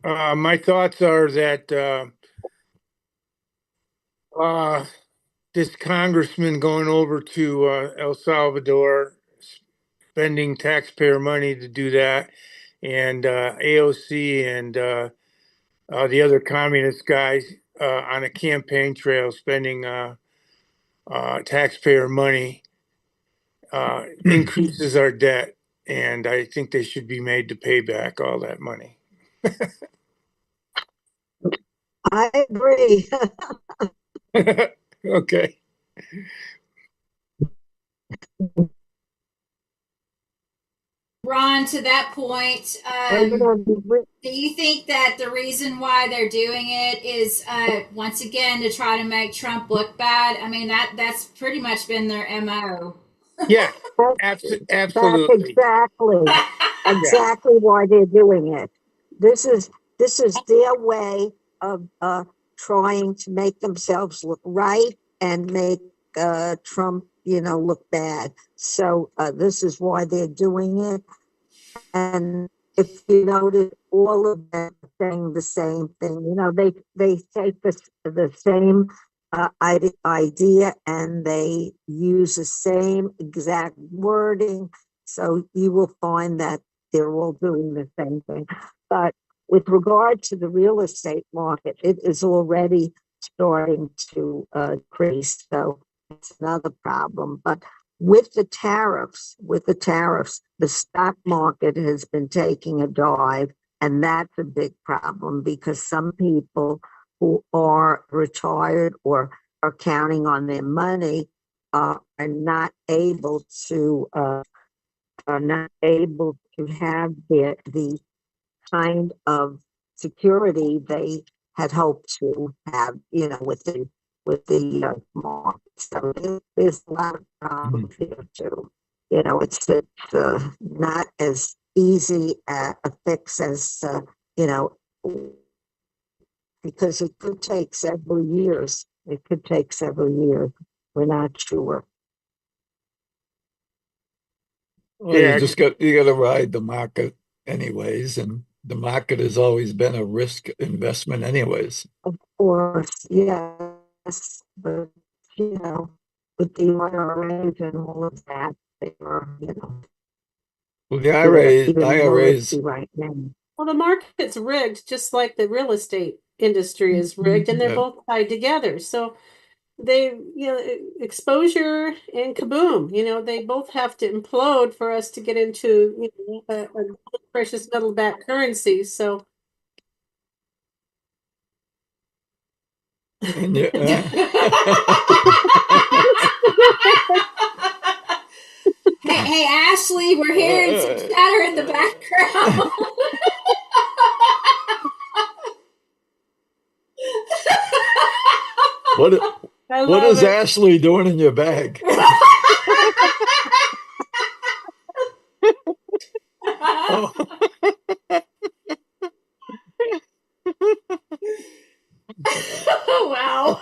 My thoughts are that this congressman going over to El Salvador, spending taxpayer money to do that, and AOC and the other communist guys on a campaign trail spending taxpayer money increases our debt, and I think they should be made to pay back all that money. I agree. Okay. Ron, to that point, do you think that the reason why they're doing it is once again to try to make Trump look bad? I mean, that's pretty much been their MO. Yeah, That's absolutely. exactly why they're doing it. This is their way of trying to make themselves look right and make Trump, look bad. So this is why they're doing it. And if you notice, all of them are saying the same thing. You know, they take the same idea and they use the same exact wording. So you will find that they're all doing the same thing. But with regard to the real estate market, it is already starting to increase. So it's another problem. But with the tariffs, the stock market has been taking a dive, and that's a big problem because some people who are retired or are counting on their money are not able to have the kind of security they had hoped to have, with the market. So there's a lot of problems here too. It's not as easy a fix as because it could take several years. We're not sure. Well, Yeah. you got to ride the market anyways, and the market has always been a risk investment anyways. Of course, yes, but with the IRAs and all of that, they are, Well, the even more IRAs, risky right now. Well, the market's rigged just like the real estate industry is rigged, and they're both tied together. So they, exposure and kaboom, they both have to implode for us to get into, a precious metal-backed currency. So and Hey, Ashley, we're hearing some chatter in the background. what is Ashley doing in your bag? Oh. Wow.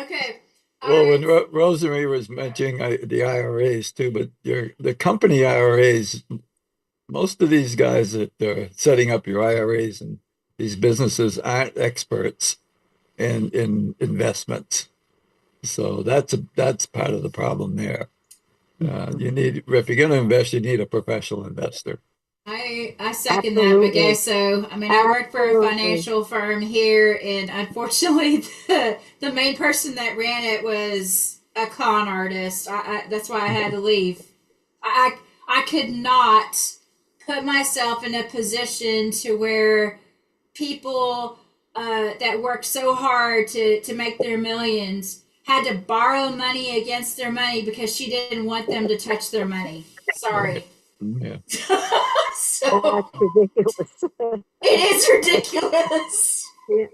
Okay. All Well, when right. Rosemary was mentioning the IRAs too, but the company IRAs, most of these guys that are setting up your IRAs and these businesses aren't experts in investments. So that's part of the problem there. You need, if you're going to invest, you need a professional investor. I second that, Absolutely. So I mean, I work for a Absolutely. financial firm here, and unfortunately, the main person that ran it was a con artist. That's why I had to leave. I could not put myself in a position to where people that worked so hard to make their millions had to borrow money against their money because she didn't want them to touch their money. Sorry. Yeah. So That's ridiculous. it is ridiculous. Yeah,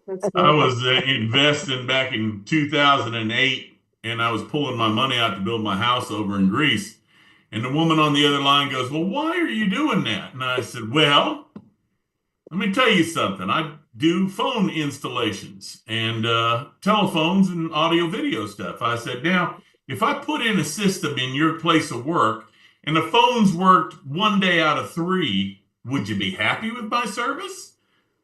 that's I good. was investing back in 2008, and I was pulling my money out to build my house over in Greece. And the woman on the other line goes, "Well, why are you doing that?" And I said, "Well, let me tell you something. I do phone installations and telephones and audio video stuff." I said, "Now, if I put in a system in your place of work and the phones worked 1 day out of 3, would you be happy with my service?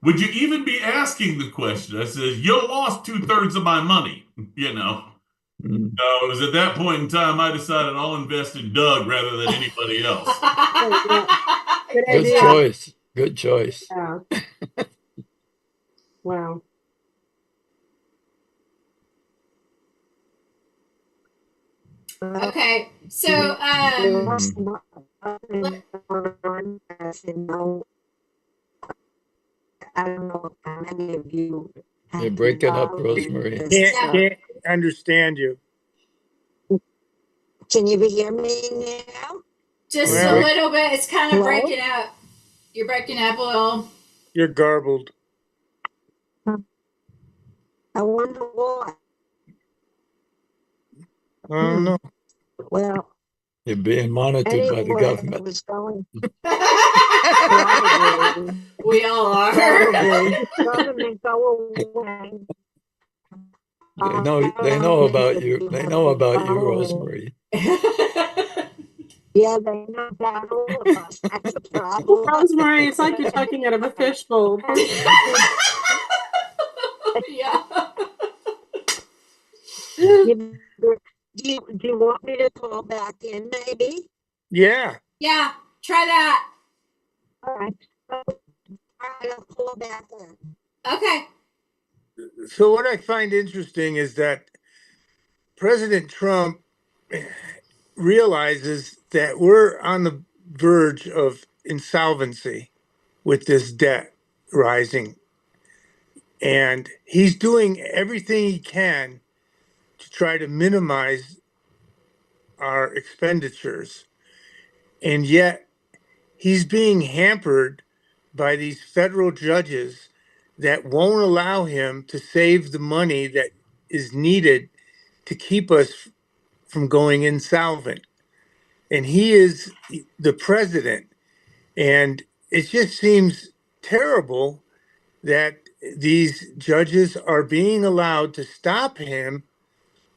Would you even be asking the question?" I said, "You lost 2/3 of my money, you know." Mm. So it was at that point in time I decided I'll invest in Doug rather than anybody else. Yeah. Good Good idea. choice. Good choice. Yeah. Wow. Okay, so I don't know how many of you You're have breaking up, involved in Rosemary. this. Can't understand you. Can you hear me now? just You're a Well, break, little bit. It's kind of Hello? breaking up. You're breaking up a little. you're garbled. I wonder why. I don't know. Well, you're being monitored by the anyway, I government. was going probably, We all are. probably government go away. They How know many about of you. you They have know been about you, following? Rosemary. Yeah, they know about all of us. That's the problem. Rosemary, it's like you're talking out of a fishbowl. Yeah. Do you want me to call back in, maybe? Yeah. Yeah. Try that. All right. All right, I'll call back in. Okay. So what I find interesting is that President Trump realizes that we're on the verge of insolvency with this debt rising. And he's doing everything he can to try to minimize our expenditures. And yet he's being hampered by these federal judges that won't allow him to save the money that is needed to keep us from going insolvent. And he is the president. And it just seems terrible that these judges are being allowed to stop him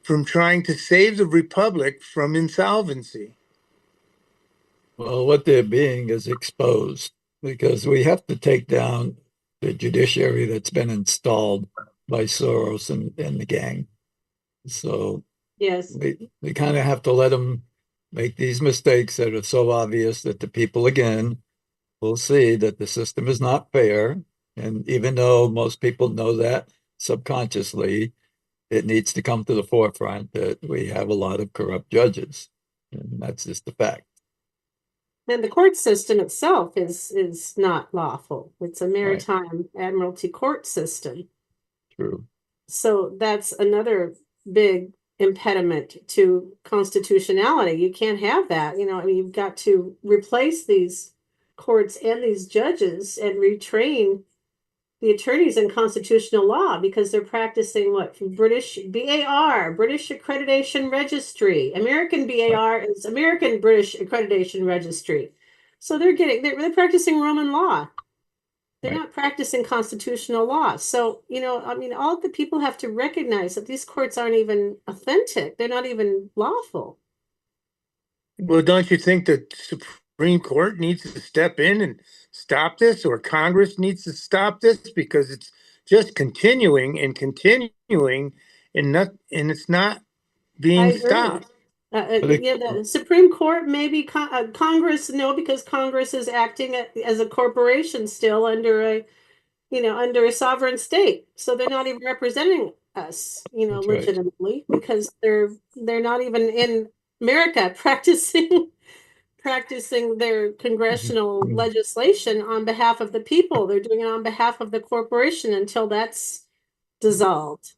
from trying to save the republic from insolvency. Well, what they're being is exposed because we have to take down the judiciary that's been installed by Soros and the gang. So Yes. we kind of have to let them make these mistakes that are so obvious that the people again will see that the system is not fair. And even though most people know that subconsciously, it needs to come to the forefront that we have a lot of corrupt judges. And that's just the fact. And the court system itself is not lawful. It's a Right. maritime admiralty court system. True. So that's another big impediment to constitutionality. You can't have that. I mean, you've got to replace these courts and these judges and retrain the attorneys in constitutional law because they're practicing what? British BAR, British Accreditation Registry. American BAR is American British Accreditation Registry. So they're practicing Roman law. They're Right. not practicing constitutional law. So, I mean, all the people have to recognize that these courts aren't even authentic. They're not even lawful. Well, don't you think the Supreme Court needs to step in and stop this, or Congress needs to stop this, because it's just continuing and continuing, and it's not I being agree. stopped. But it, Yeah, the Supreme Court, maybe Congress, no, because Congress is acting as a corporation still under a sovereign state. So they're not even representing us, that's right. legitimately, because they're not even in America practicing their congressional legislation on behalf of the people. They're doing it on behalf of the corporation until that's dissolved,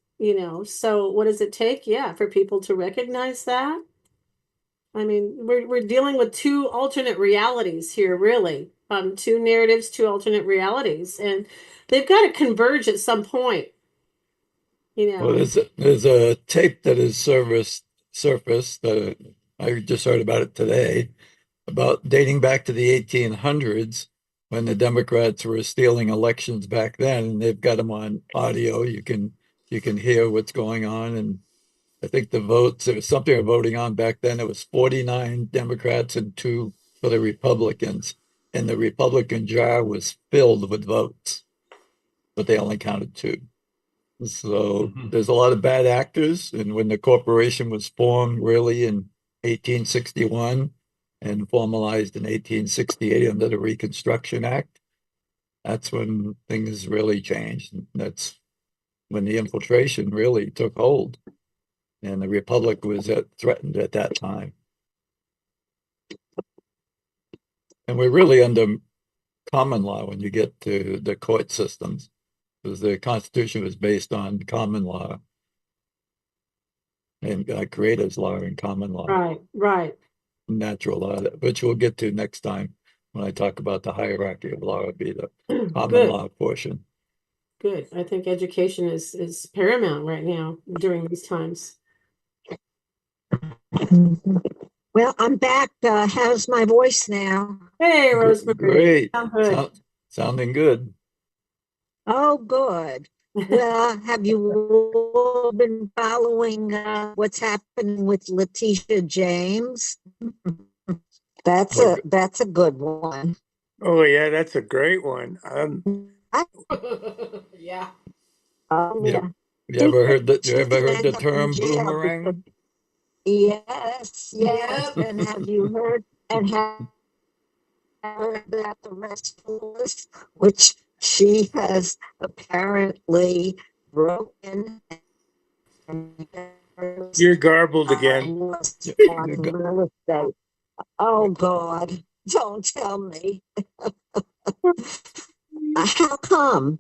So what does it take? Yeah, for people to recognize that. I mean, we're dealing with two alternate realities here, really. Two narratives, two alternate realities, and they've got to converge at some point. Well, there's a tape that is surfaced that I just heard about it today, about dating back to the 1800s when the Democrats were stealing elections back then, and they've got them on audio. You can hear what's going on, and I think the votes, there was something they're voting on back then. It was 49 Democrats and 2 for the Republicans, and the Republican jar was filled with votes, but they only counted 2. So there's a lot of bad actors. And when the corporation was formed really in 1861 and formalized in 1868 under the Reconstruction Act, that's when things really changed. And that's when the infiltration really took hold. And the Republic was threatened at that time. And we're really under common law when you get to the court systems, because the Constitution was based on common law and creator's law and common law, Right. natural law, which we'll get to next time when I talk about the hierarchy of law, would be the common Good. law portion. Good. I think education is paramount right now during these times. Well, I'm back. How's my voice now? Hey, Rosemary. Great. Sound good. Sounding good. Oh, good. Well, have you all been following what's happening with Letitia James? That's a good one. Oh yeah, that's a great one. Yeah. Oh yeah. You ever heard that? You She ever heard the ended up in term jail boomerang? Yes. Yep. And have you heard about the rest of the list, which she has apparently broken? You're garbled again. On real estate. Oh God, don't tell me. How come?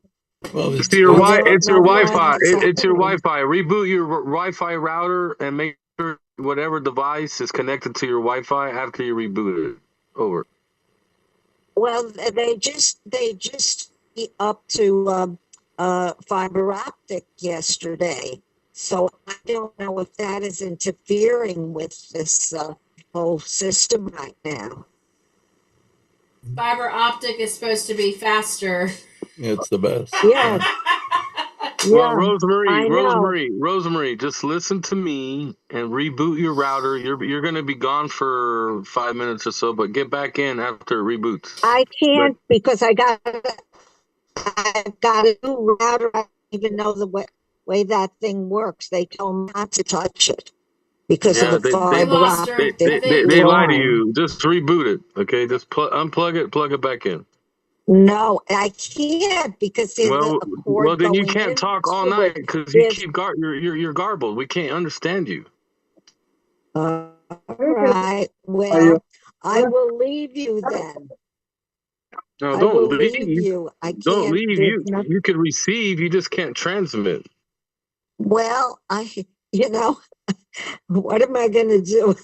Well, It's your I don't It's your know why Wi-Fi. that's It's your happening. Wi-Fi. Reboot your Wi-Fi router and make sure whatever device is connected to your Wi-Fi after you reboot it. Over. Well, they just up to fiber optic yesterday, so I don't know if that is interfering with this whole system right now. Fiber optic is supposed to be faster. it's the best. Yeah, Well, yeah, I know. Rosemary, just listen to me and reboot your router. You're going to be gone for 5 minutes or so, but get back in after it reboots. I But can't because I've got a new router. I don't even know the way that thing works. They told me not to touch it because of yeah, the We fiber lost her, optic I think. they lie to line. you. Just reboot it, okay? Just unplug it, plug it back in. No, I can't because there's Well, a cord then you going can't talk all into night it. because you There's keep you're garbled. We can't understand you. all right. Well, I will leave you then. No, I will don't leave leave. you. I Don't can't. leave. There's nothing. You can receive. You just can't transmit. Well, you know, what am I going to do?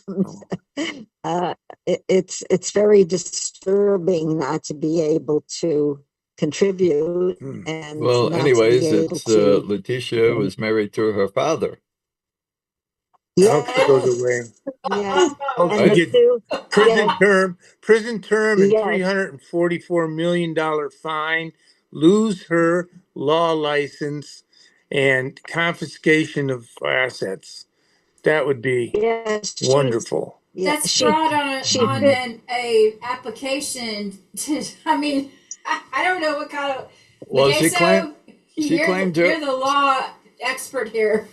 It's very disturbing not to be able to contribute and Well, not to be anyways, able it's to. Letitia was married to her father. I hope she goes Yes, away. yes, Hope she and the Right? gets two. prison Yes, term, and yes. $344 million fine, lose her law license and confiscation of assets. That would be Yes, wonderful. That's she fraud on she a application. I mean, I don't know what kind of. Well, Okay, so she claimed you're the law expert here.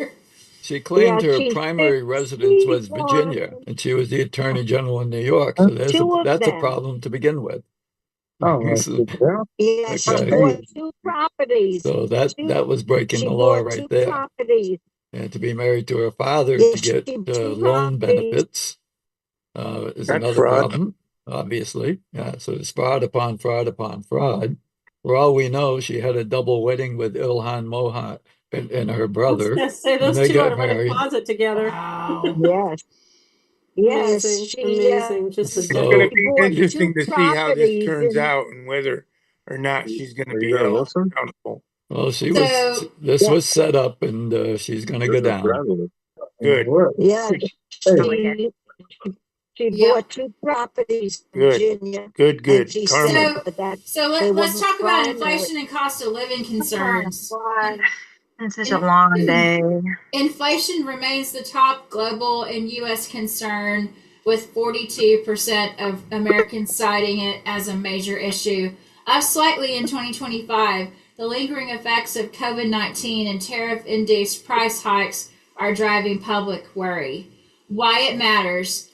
She claimed her she primary residence was won Virginia, and she was the Attorney General in New York. So two of that's a them. problem to begin with. Oh, So, Yeah, she okay. bought two properties. So that was breaking She the law bought right two there. properties. And to be married to her father Yeah, to get she bought two loan properties. benefits is That's another fraud. problem, obviously. Yeah, so it's fraud upon fraud upon fraud. For all we know, she had a double wedding with Ilhan Mohan and her I was brother gonna say when those they two got are in a married. closet together. Wow. Yes, yes, Amazing, she amazing. Just It's a So- going to she be bought interesting two to see how this properties turns in out and whether or not she's going to Are be you gonna held listen? accountable. Well, So this Yeah. was set up, and she's going to go down. Good. Yeah, she Yep. bought two properties in Good. Virginia, Good, and good. she Karma. said that So they let's were talk about primary. inflation and cost of living concerns. It's such a long day. Inflation remains the top global and U.S. concern, with 42% of Americans citing it as a major issue, up slightly in 2025. The lingering effects of COVID-19 and tariff-induced price hikes are driving public worry. Why it matters.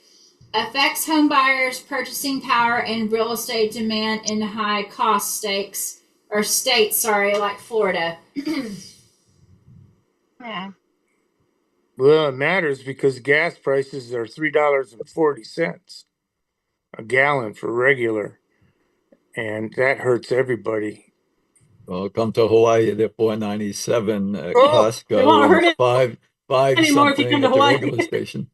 Affects home buyers' purchasing power and real estate demand in high cost states, like Florida. Yeah. Well, it matters because gas prices are $3.40 a gallon for regular, and that hurts everybody. Well, come to Hawaii, they're $4.97 at Oh! It won't Costco hurt and it five anymore if you something come to at the Hawaii. regular station.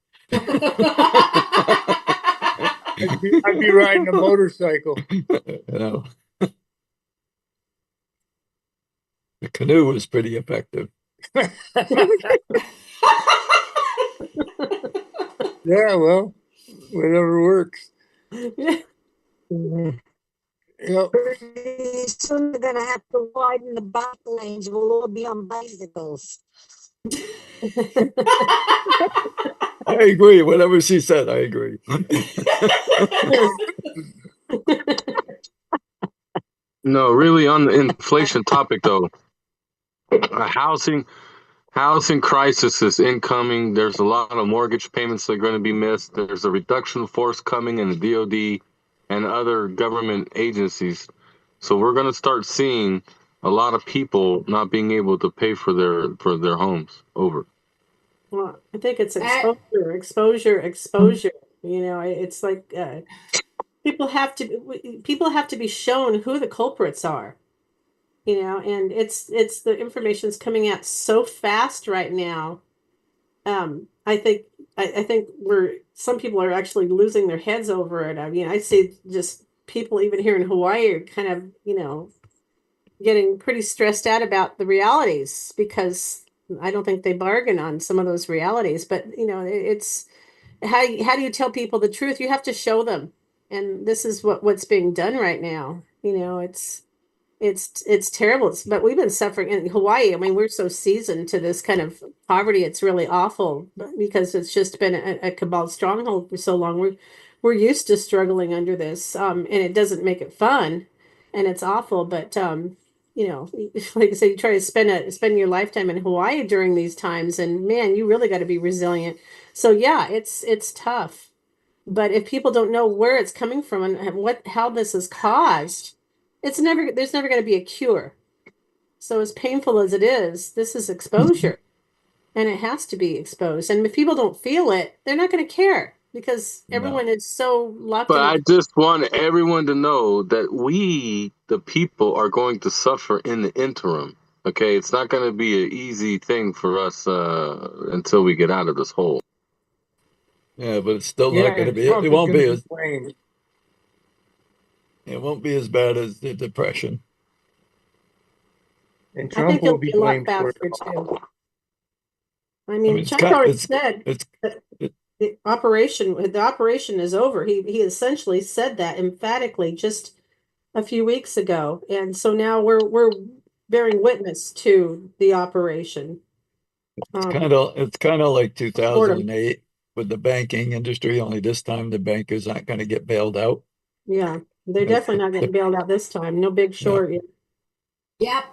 I'd be riding a motorcycle. You know, the canoe was pretty effective. Yeah, well, whatever works. Yeah. Yep. Pretty soon they're gonna have to widen the bike lanes. We'll all be on bicycles. I agree. Whatever she said, I agree. No, really on the inflation topic though, a housing crisis is incoming. There's a lot of mortgage payments that are going to be missed. There's a reduction force coming in the DoD and other government agencies. So we're going to start seeing a lot of people not being able to pay for their homes. Over. Well, I think it's exposure. You know, it's like people have to be shown who the culprits are. You know, and it's the information's coming out so fast right now. I think some people are actually losing their heads over it. I mean, I see just people even here in Hawaii are kind of, you know, getting pretty stressed out about the realities because I don't think they bargain on some of those realities. But you know, it's how do you tell people the truth? You have to show them, and this is what's being done right now. You know, it's terrible. But we've been suffering in Hawaii. I mean, we're so seasoned to this kind of poverty. It's really awful because it's just been a cabal stronghold for so long. We're used to struggling under this, and it doesn't make it fun, and it's awful. But you know, like I say, you try to spend your lifetime in Hawaii during these times, and man, you really got to be resilient. So yeah, it's tough. But if people don't know where it's coming from and how this is caused, there's never going to be a cure. So as painful as it is, this is exposure, and it has to be exposed. And if people don't feel it, they're not going to care because everyone is so locked But in. I just want everyone to know that we, the people, are going to suffer in the interim. Okay, it's not going to be an easy thing for us until we get out of this hole. Yeah, but it's still Yeah, not going to and be. Trump It is won't going be to as. complain. It won't be as bad as the Depression. And I Trump think will it'll be be a lot blamed for it. faster too. I I mean, mean, Trump already said it's that the operation is over. He essentially said that emphatically just a few weeks ago, and so now we're bearing witness to the operation. It's kind of like Florida. 2008 with the banking industry, only this time the bankers aren't going to get bailed out. Yeah, they're That's definitely not getting bailed out this time. No big short yet. Yep.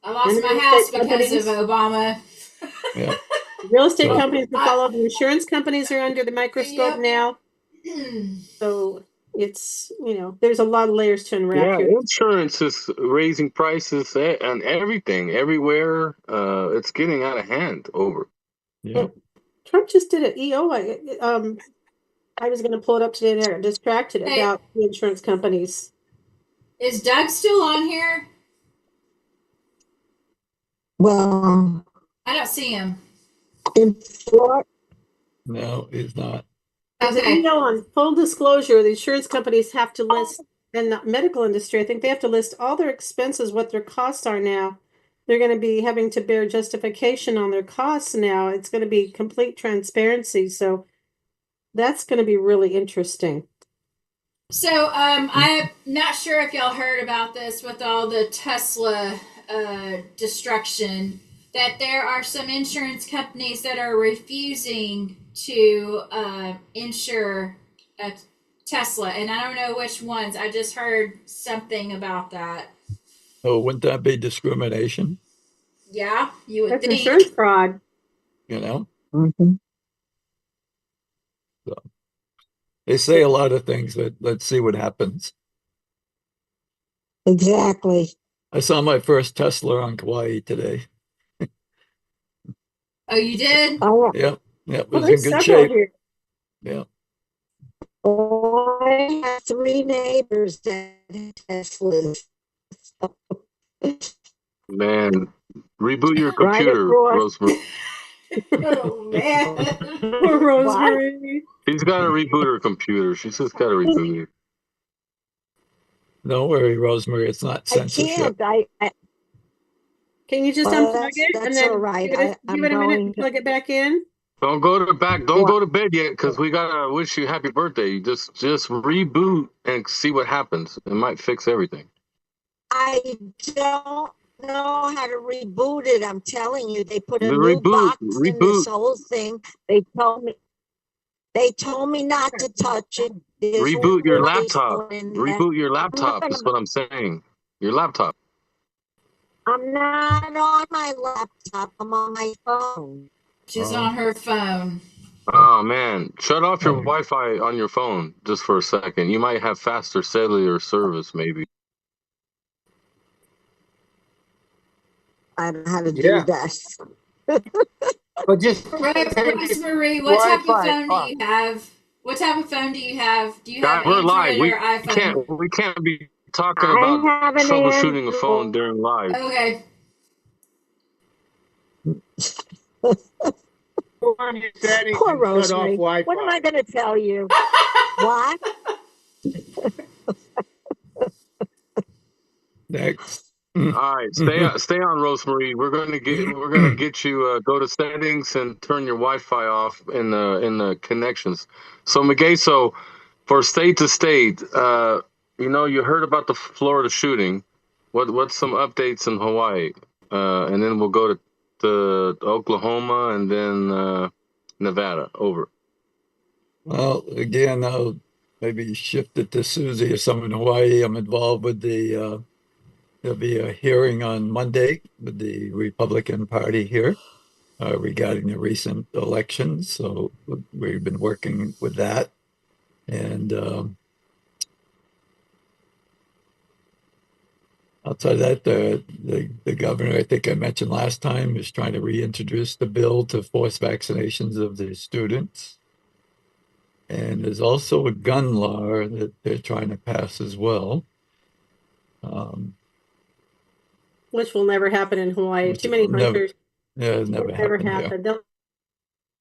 I lost And my real house estate because of companies, Obama. Yeah. real estate So- companies that follow the insurance companies are under the microscope Yep. now. So it's, there's a lot of layers to unwrap Yeah, here. insurance is raising prices and everything, everywhere. It's getting out of hand over. Yeah. Trump just did an EO. I was going to pull it up today and I got distracted Hey. about the insurance companies. Is Doug still on here? Well, I don't see him. in Florida, No, he's not. There's an Okay. email on full disclosure. The insurance companies have to list, and the medical industry, I think they have to list all their expenses, what their costs are now. They're going to be having to bear justification on their costs now. It's going to be complete transparency. So that's going to be really interesting. So I'm not sure if y'all heard about this with all the Tesla destruction, that there are some insurance companies that are refusing to insure Tesla, and I don't know which ones. I just heard something about that. Oh, wouldn't that be discrimination? Yeah, you would That's think. insurance fraud. You know, mhm, they say a lot of things, but let's see what happens. exactly. I saw my first Tesla on Kauai today. Oh, you did? Oh, Yeah, it Well, was in there's good several shape. here. Yeah. I have 3 neighbors that have Teslas. Man, reboot your Right computer, across. Rosemary. Oh man. Poor What? Rosemary. She's got to reboot her computer. She's just got to reboot it. Don't worry, Rosemary. It's not I censorship. can't. Can you just Well, unplug it and that's then all right. give it I'm a minute going and to. plug it back in? Don't go to back. Don't What? go to bed yet, because we gotta wish you happy birthday. Just reboot and see what happens. It might fix everything. I don't know how to reboot it. I'm telling you, they put a The new reboot, box in this reboot, whole thing. They told me not to touch it. There's reboot your always laptop. one in there. Reboot your I'm not laptop gonna. is what I'm saying. Your laptop. I'm not on my laptop. I'm on my phone. She's Oh. on her phone. Oh man, shut off your Oh. Wi-Fi on your phone just for a second. You might have faster cellular service, maybe. I don't know how to Yeah. do that. But just Rosemary, what type of Wi-Fi phone do off. you have? What type of phone do you have? Do you have Guys, we're live. Android or iPhone? We can't be talking I about have an troubleshooting a phone Android. during live. Okay. Go on your settings Poor and shut off Rosemary. Wi-Fi. What am I going to tell you? What? Next. All right, stay on, Rosemary. We're gonna get you go to settings and turn your Wi-Fi off in the connections. So Miguel, so for state to state, you heard about the Florida shooting. What's some updates in Hawaii? And then we'll go to Oklahoma and then Nevada. Over. Well, again, I'll maybe shift it to Susie or someone in Hawaii. I'm involved with there'll be a hearing on Monday with the Republican Party here regarding the recent elections. So we've been working with that. And outside of that, the governor, I think I mentioned last time, is trying to reintroduce the bill to force vaccinations of the students. And there's also a gun law that they're trying to pass as well. Which will never happen in Hawaii. Which Too many will never- hunters. Yeah, it's never It'll never happened here. happen. They'll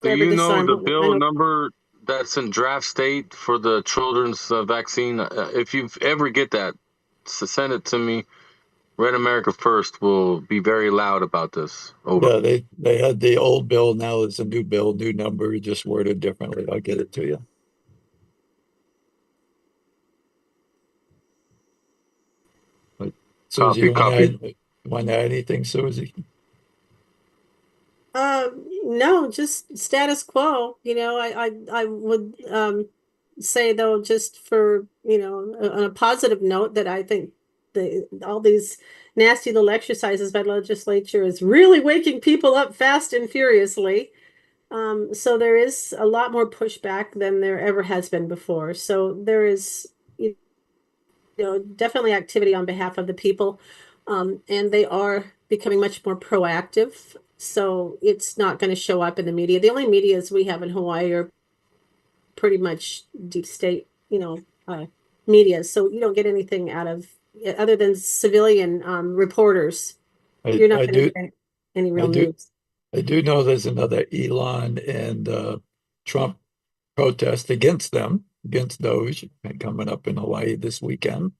Do never you know disarm. the I bill know. number that's in draft state for the children's vaccine? If you ever get that, send it to me. Red America First will be very loud about this. Over. Yeah, they had the old bill. Now it's a new bill, new number, just worded differently. I'll get it to you. Susie, you Copy. want to add anything, Susie? No, just status quo. I would say though, just for on a positive note, that I think all these nasty little exercises by legislature is really waking people up fast and furiously. So there is a lot more pushback than there ever has been before. So there is, definitely activity on behalf of the people, and they are becoming much more proactive. So it's not going to show up in the media. The only medias we have in Hawaii are pretty much deep state, media. So you don't get anything out of other than civilian reporters. You're not I going to do get any I real do news. I do know there's another Elon and Trump protest against them, against Doge, coming up in Hawaii this weekend.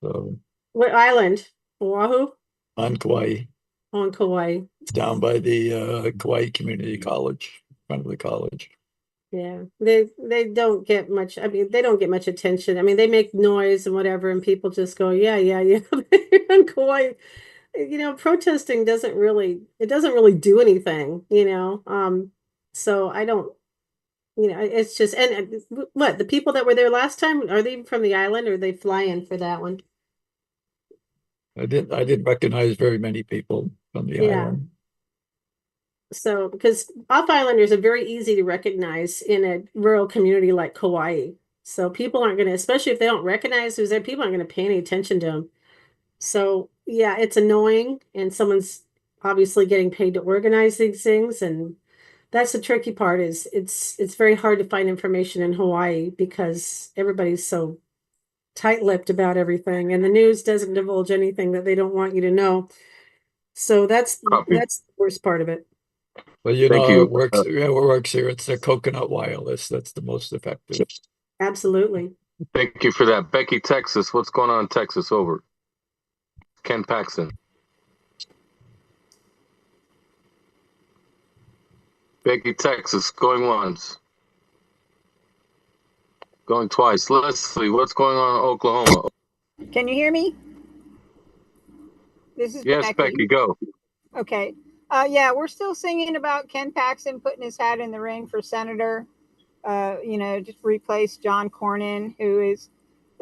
So What island? Oahu? on Kauai, On Kauai. down by the Kauai Community College, in front of the college. Yeah, they don't get much. I mean, they don't get much attention. I mean, they make noise and whatever, and people just go, yeah, yeah, yeah. On Kauai, protesting doesn't really do anything. So I don't, it's just, and what, the people that were there last time, are they from the island, or are they fly in for that one? I didn't recognize very many people from the Yeah. island. So, because off islanders are very easy to recognize in a rural community like Kauai. So people aren't going to, especially if they don't recognize who's there, people aren't going to pay any attention to them. So yeah, it's annoying, and someone's obviously getting paid to organize these things, and that's the tricky part. Is it's very hard to find information in Hawaii because everybody's so tight-lipped about everything, and the news doesn't divulge anything that they don't want you to know. So that's Copy. the worst part of it. Well, Thank how you. it works. It works here. It's the coconut wireless that's the most effective. Absolutely. Thank you for that. Becky, Texas. What's going on in Texas? Over. Ken Paxton. Becky, Texas. Going once. Going twice. Leslie, what's going on in Oklahoma? Can you hear me? This is Yes, Becky, go. Okay. Yeah, we're still singing about Ken Paxton putting his hat in the ring for senator. Just replace John Cornyn, who is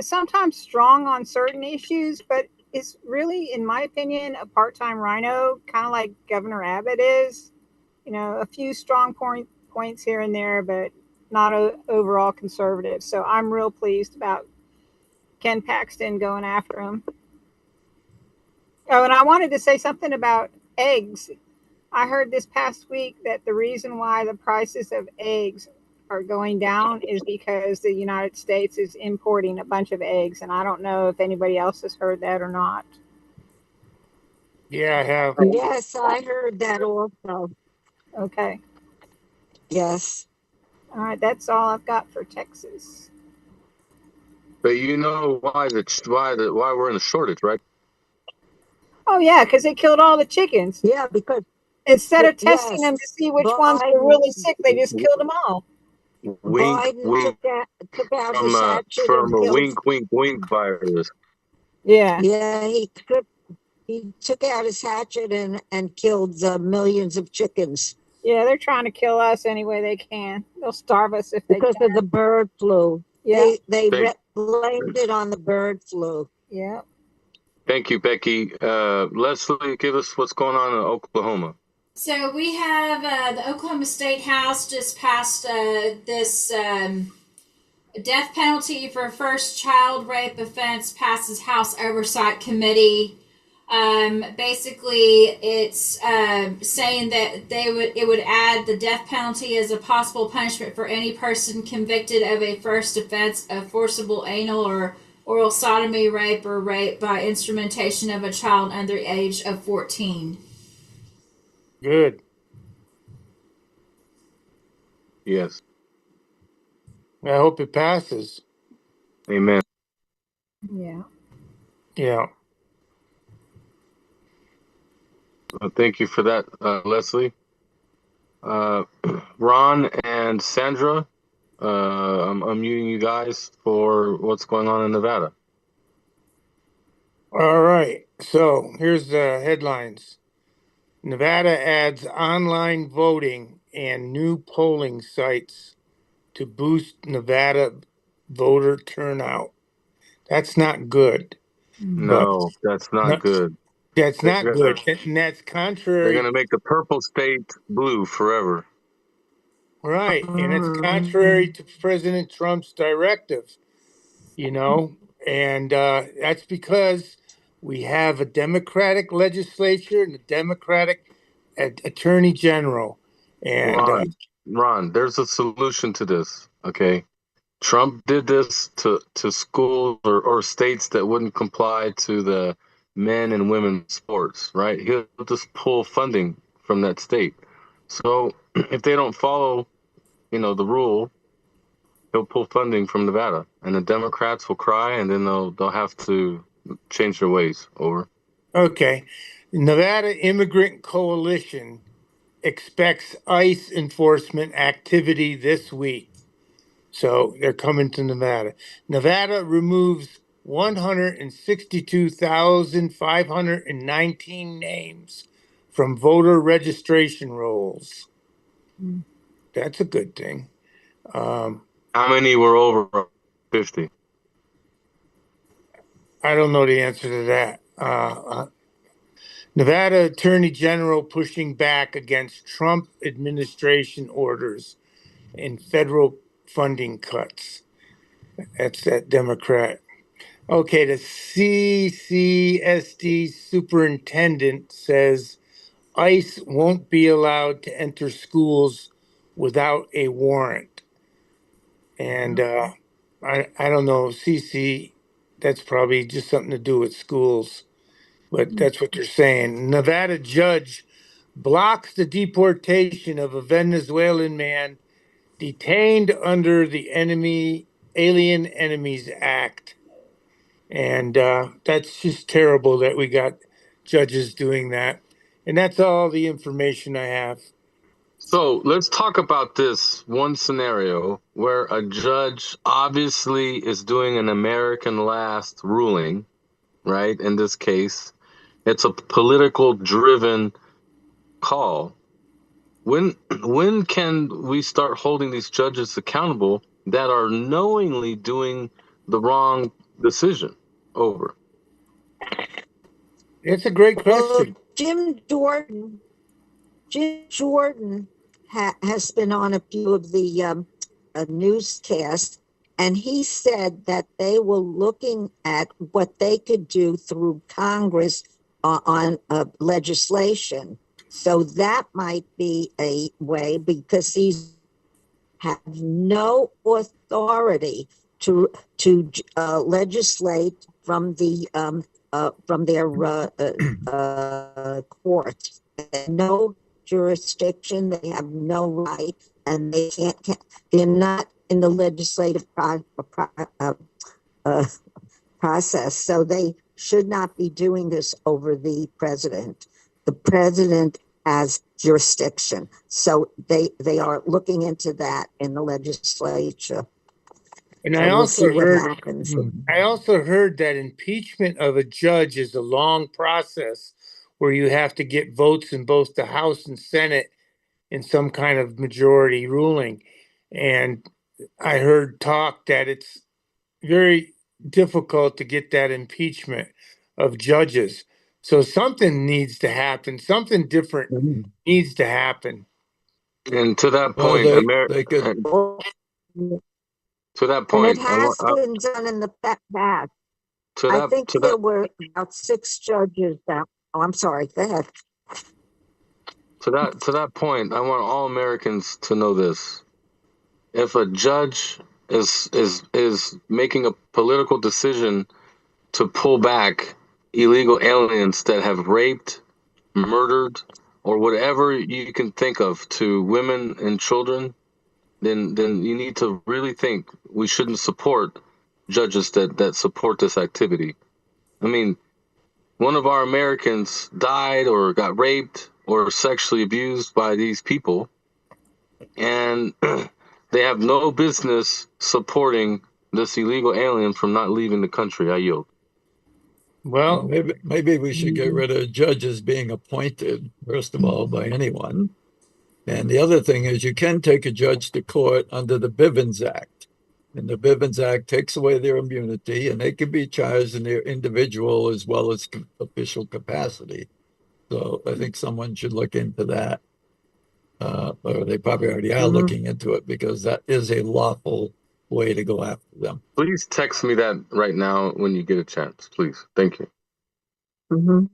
sometimes strong on certain issues, but is really, in my opinion, a part-time rhino, kind of like Governor Abbott is. A few strong points here and there, but not overall conservative. So I'm real pleased about Ken Paxton going after him. Oh, and I wanted to say something about eggs. I heard this past week that the reason why the prices of eggs are going down is because the United States is importing a bunch of eggs. And I don't know if anybody else has heard that or not. Yeah, I have. Yes, I heard that also. Okay. Yes. All right. That's all I've got for Texas. But you know why we're in a shortage, right? Oh, yeah, because they killed all the chickens. Yeah, because instead of testing yes, them to see which ones were Biden, really sick, they just killed them all. Wink, Biden wink took out his hatchet from and a killed. wink, wink, wink virus. Yeah. Yeah, he took out his hatchet and killed millions of chickens. Yeah, they're trying to kill us any way they can. They'll starve us if they because can. of the bird flu. Yeah. They blamed it on the bird flu. Yeah. Thank you, Becky. Leslie, give us what's going on in Oklahoma. So we have the Oklahoma State House just passed this death penalty for first child rape offense passes House Oversight Committee. Basically, it's saying that it would add the death penalty as a possible punishment for any person convicted of a first offense of forcible anal or oral sodomy, rape, or rape by instrumentation of a child under the age of 14. Good. Yes. I hope it passes. Amen. Yeah. Yeah. Thank you for that, Leslie. Ron and Sandra, I'm muting you guys for what's going on in Nevada. All right. So here's the headlines. Nevada adds online voting and new polling sites to boost Nevada voter turnout. That's not good. But No, that's not no, good. that's They're not gonna good. And that's they're contrary. gonna make the purple state blue forever. Right. And it's contrary to President Trump's directive, you know, and that's because we have a Democratic legislature and a Democratic attorney general. And Ron, there's a solution to this. Okay. Trump did this to schools or states that wouldn't comply to the men and women sports, right? He'll just pull funding from that state. So if they don't follow, the rule, he'll pull funding from Nevada, and the Democrats will cry, and then they'll have to change their ways. Over. okay. Nevada Immigrant Coalition expects ICE enforcement activity this week. So they're coming to Nevada. Nevada removes 162,519 names from voter registration rolls. That's a good thing. How many were over 50? I don't know the answer to that. Nevada Attorney General pushing back against Trump administration orders and federal funding cuts. That's that Democrat. Okay, the CCSD superintendent says ICE won't be allowed to enter schools without a warrant. And I don't know, CC, that's probably just something to do with schools, but that's what they're saying. Nevada judge blocks the deportation of a Venezuelan man detained under the Alien Enemies Act. And that's just terrible that we got judges doing that. And that's all the information I have. So let's talk about this one scenario where a judge obviously is doing an American last ruling, right? In this case, it's a political driven call. When can we start holding these judges accountable that are knowingly doing the wrong decision? Over. It's a great question. Jim Jordan has been on a few of the newscasts, and he said that they were looking at what they could do through Congress on legislation. So that might be a way, because these have no authority to legislate from their courts. No jurisdiction. They have no right, and they can't. They're not in the legislative process, so they should not be doing this over the president. The president has jurisdiction, so they are looking into that in the legislature. And So I we'll also see what heard happens. I also heard that impeachment of a judge is a long process where you have to get votes in both the House and Senate in some kind of majority ruling. And I heard talk that it's very difficult to get that impeachment of judges. So something needs to happen. Something different needs to happen. And to that Well, point, they could. to that And point, it has been done in the past. I think there were about 6 judges that. Oh, I'm sorry. Go ahead. To that point, I want all Americans to know this. If a judge is making a political decision to pull back illegal aliens that have raped, murdered, or whatever you can think of to women and children, then you need to really think we shouldn't support judges that support this activity. I mean, one of our Americans died or got raped or sexually abused by these people, and they have no business supporting this illegal alien from not leaving the country. I yield. Well, Maybe we should get rid of judges being appointed, first of all, by anyone. And the other thing is you can take a judge to court under the Bivens Act. And the Bivens Act takes away their immunity, and they can be charged in their individual as well as official capacity. So I think someone should look into that. Or they probably already are looking into it, because that is a lawful way to go after them. Please text me that right now when you get a chance, please. Thank you. Mm-hmm.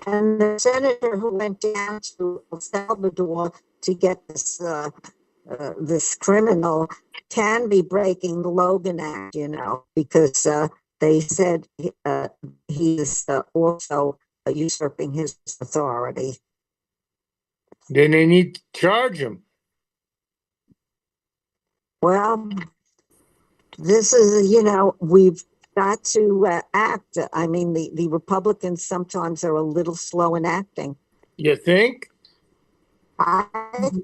And the senator who went down to El Salvador to get this criminal can be breaking the Logan Act, because they said he is also usurping his authority. then they need to charge him. Well, this is, we've got to act. I mean, the Republicans sometimes are a little slow in acting. You think? I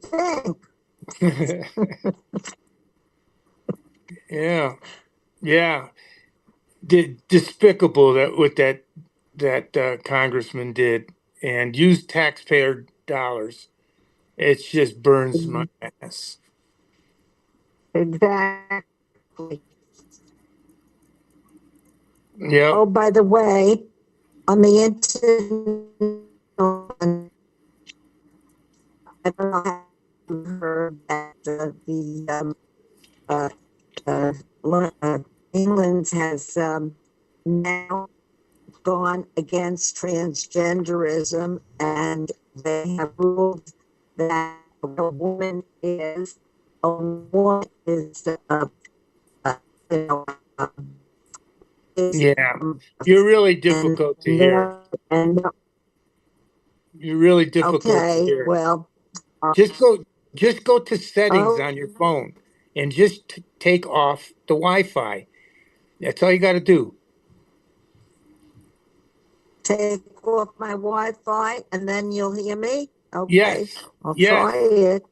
think. Yeah. Yeah. Despicable that what that congressman did, and used taxpayer dollars. It just burns my ass. Exactly. Yeah. Oh, by the way, on the internet, I don't know if you heard that England has now gone against transgenderism, and they have ruled that a woman is Yeah. You're really difficult to hear. You're really difficult to okay, hear. well, Just go to settings on your phone and just take off the Wi-Fi. That's all you got to do. take off my Wi-Fi and then you'll hear me. Okay, Yes. I'll Yes. try it.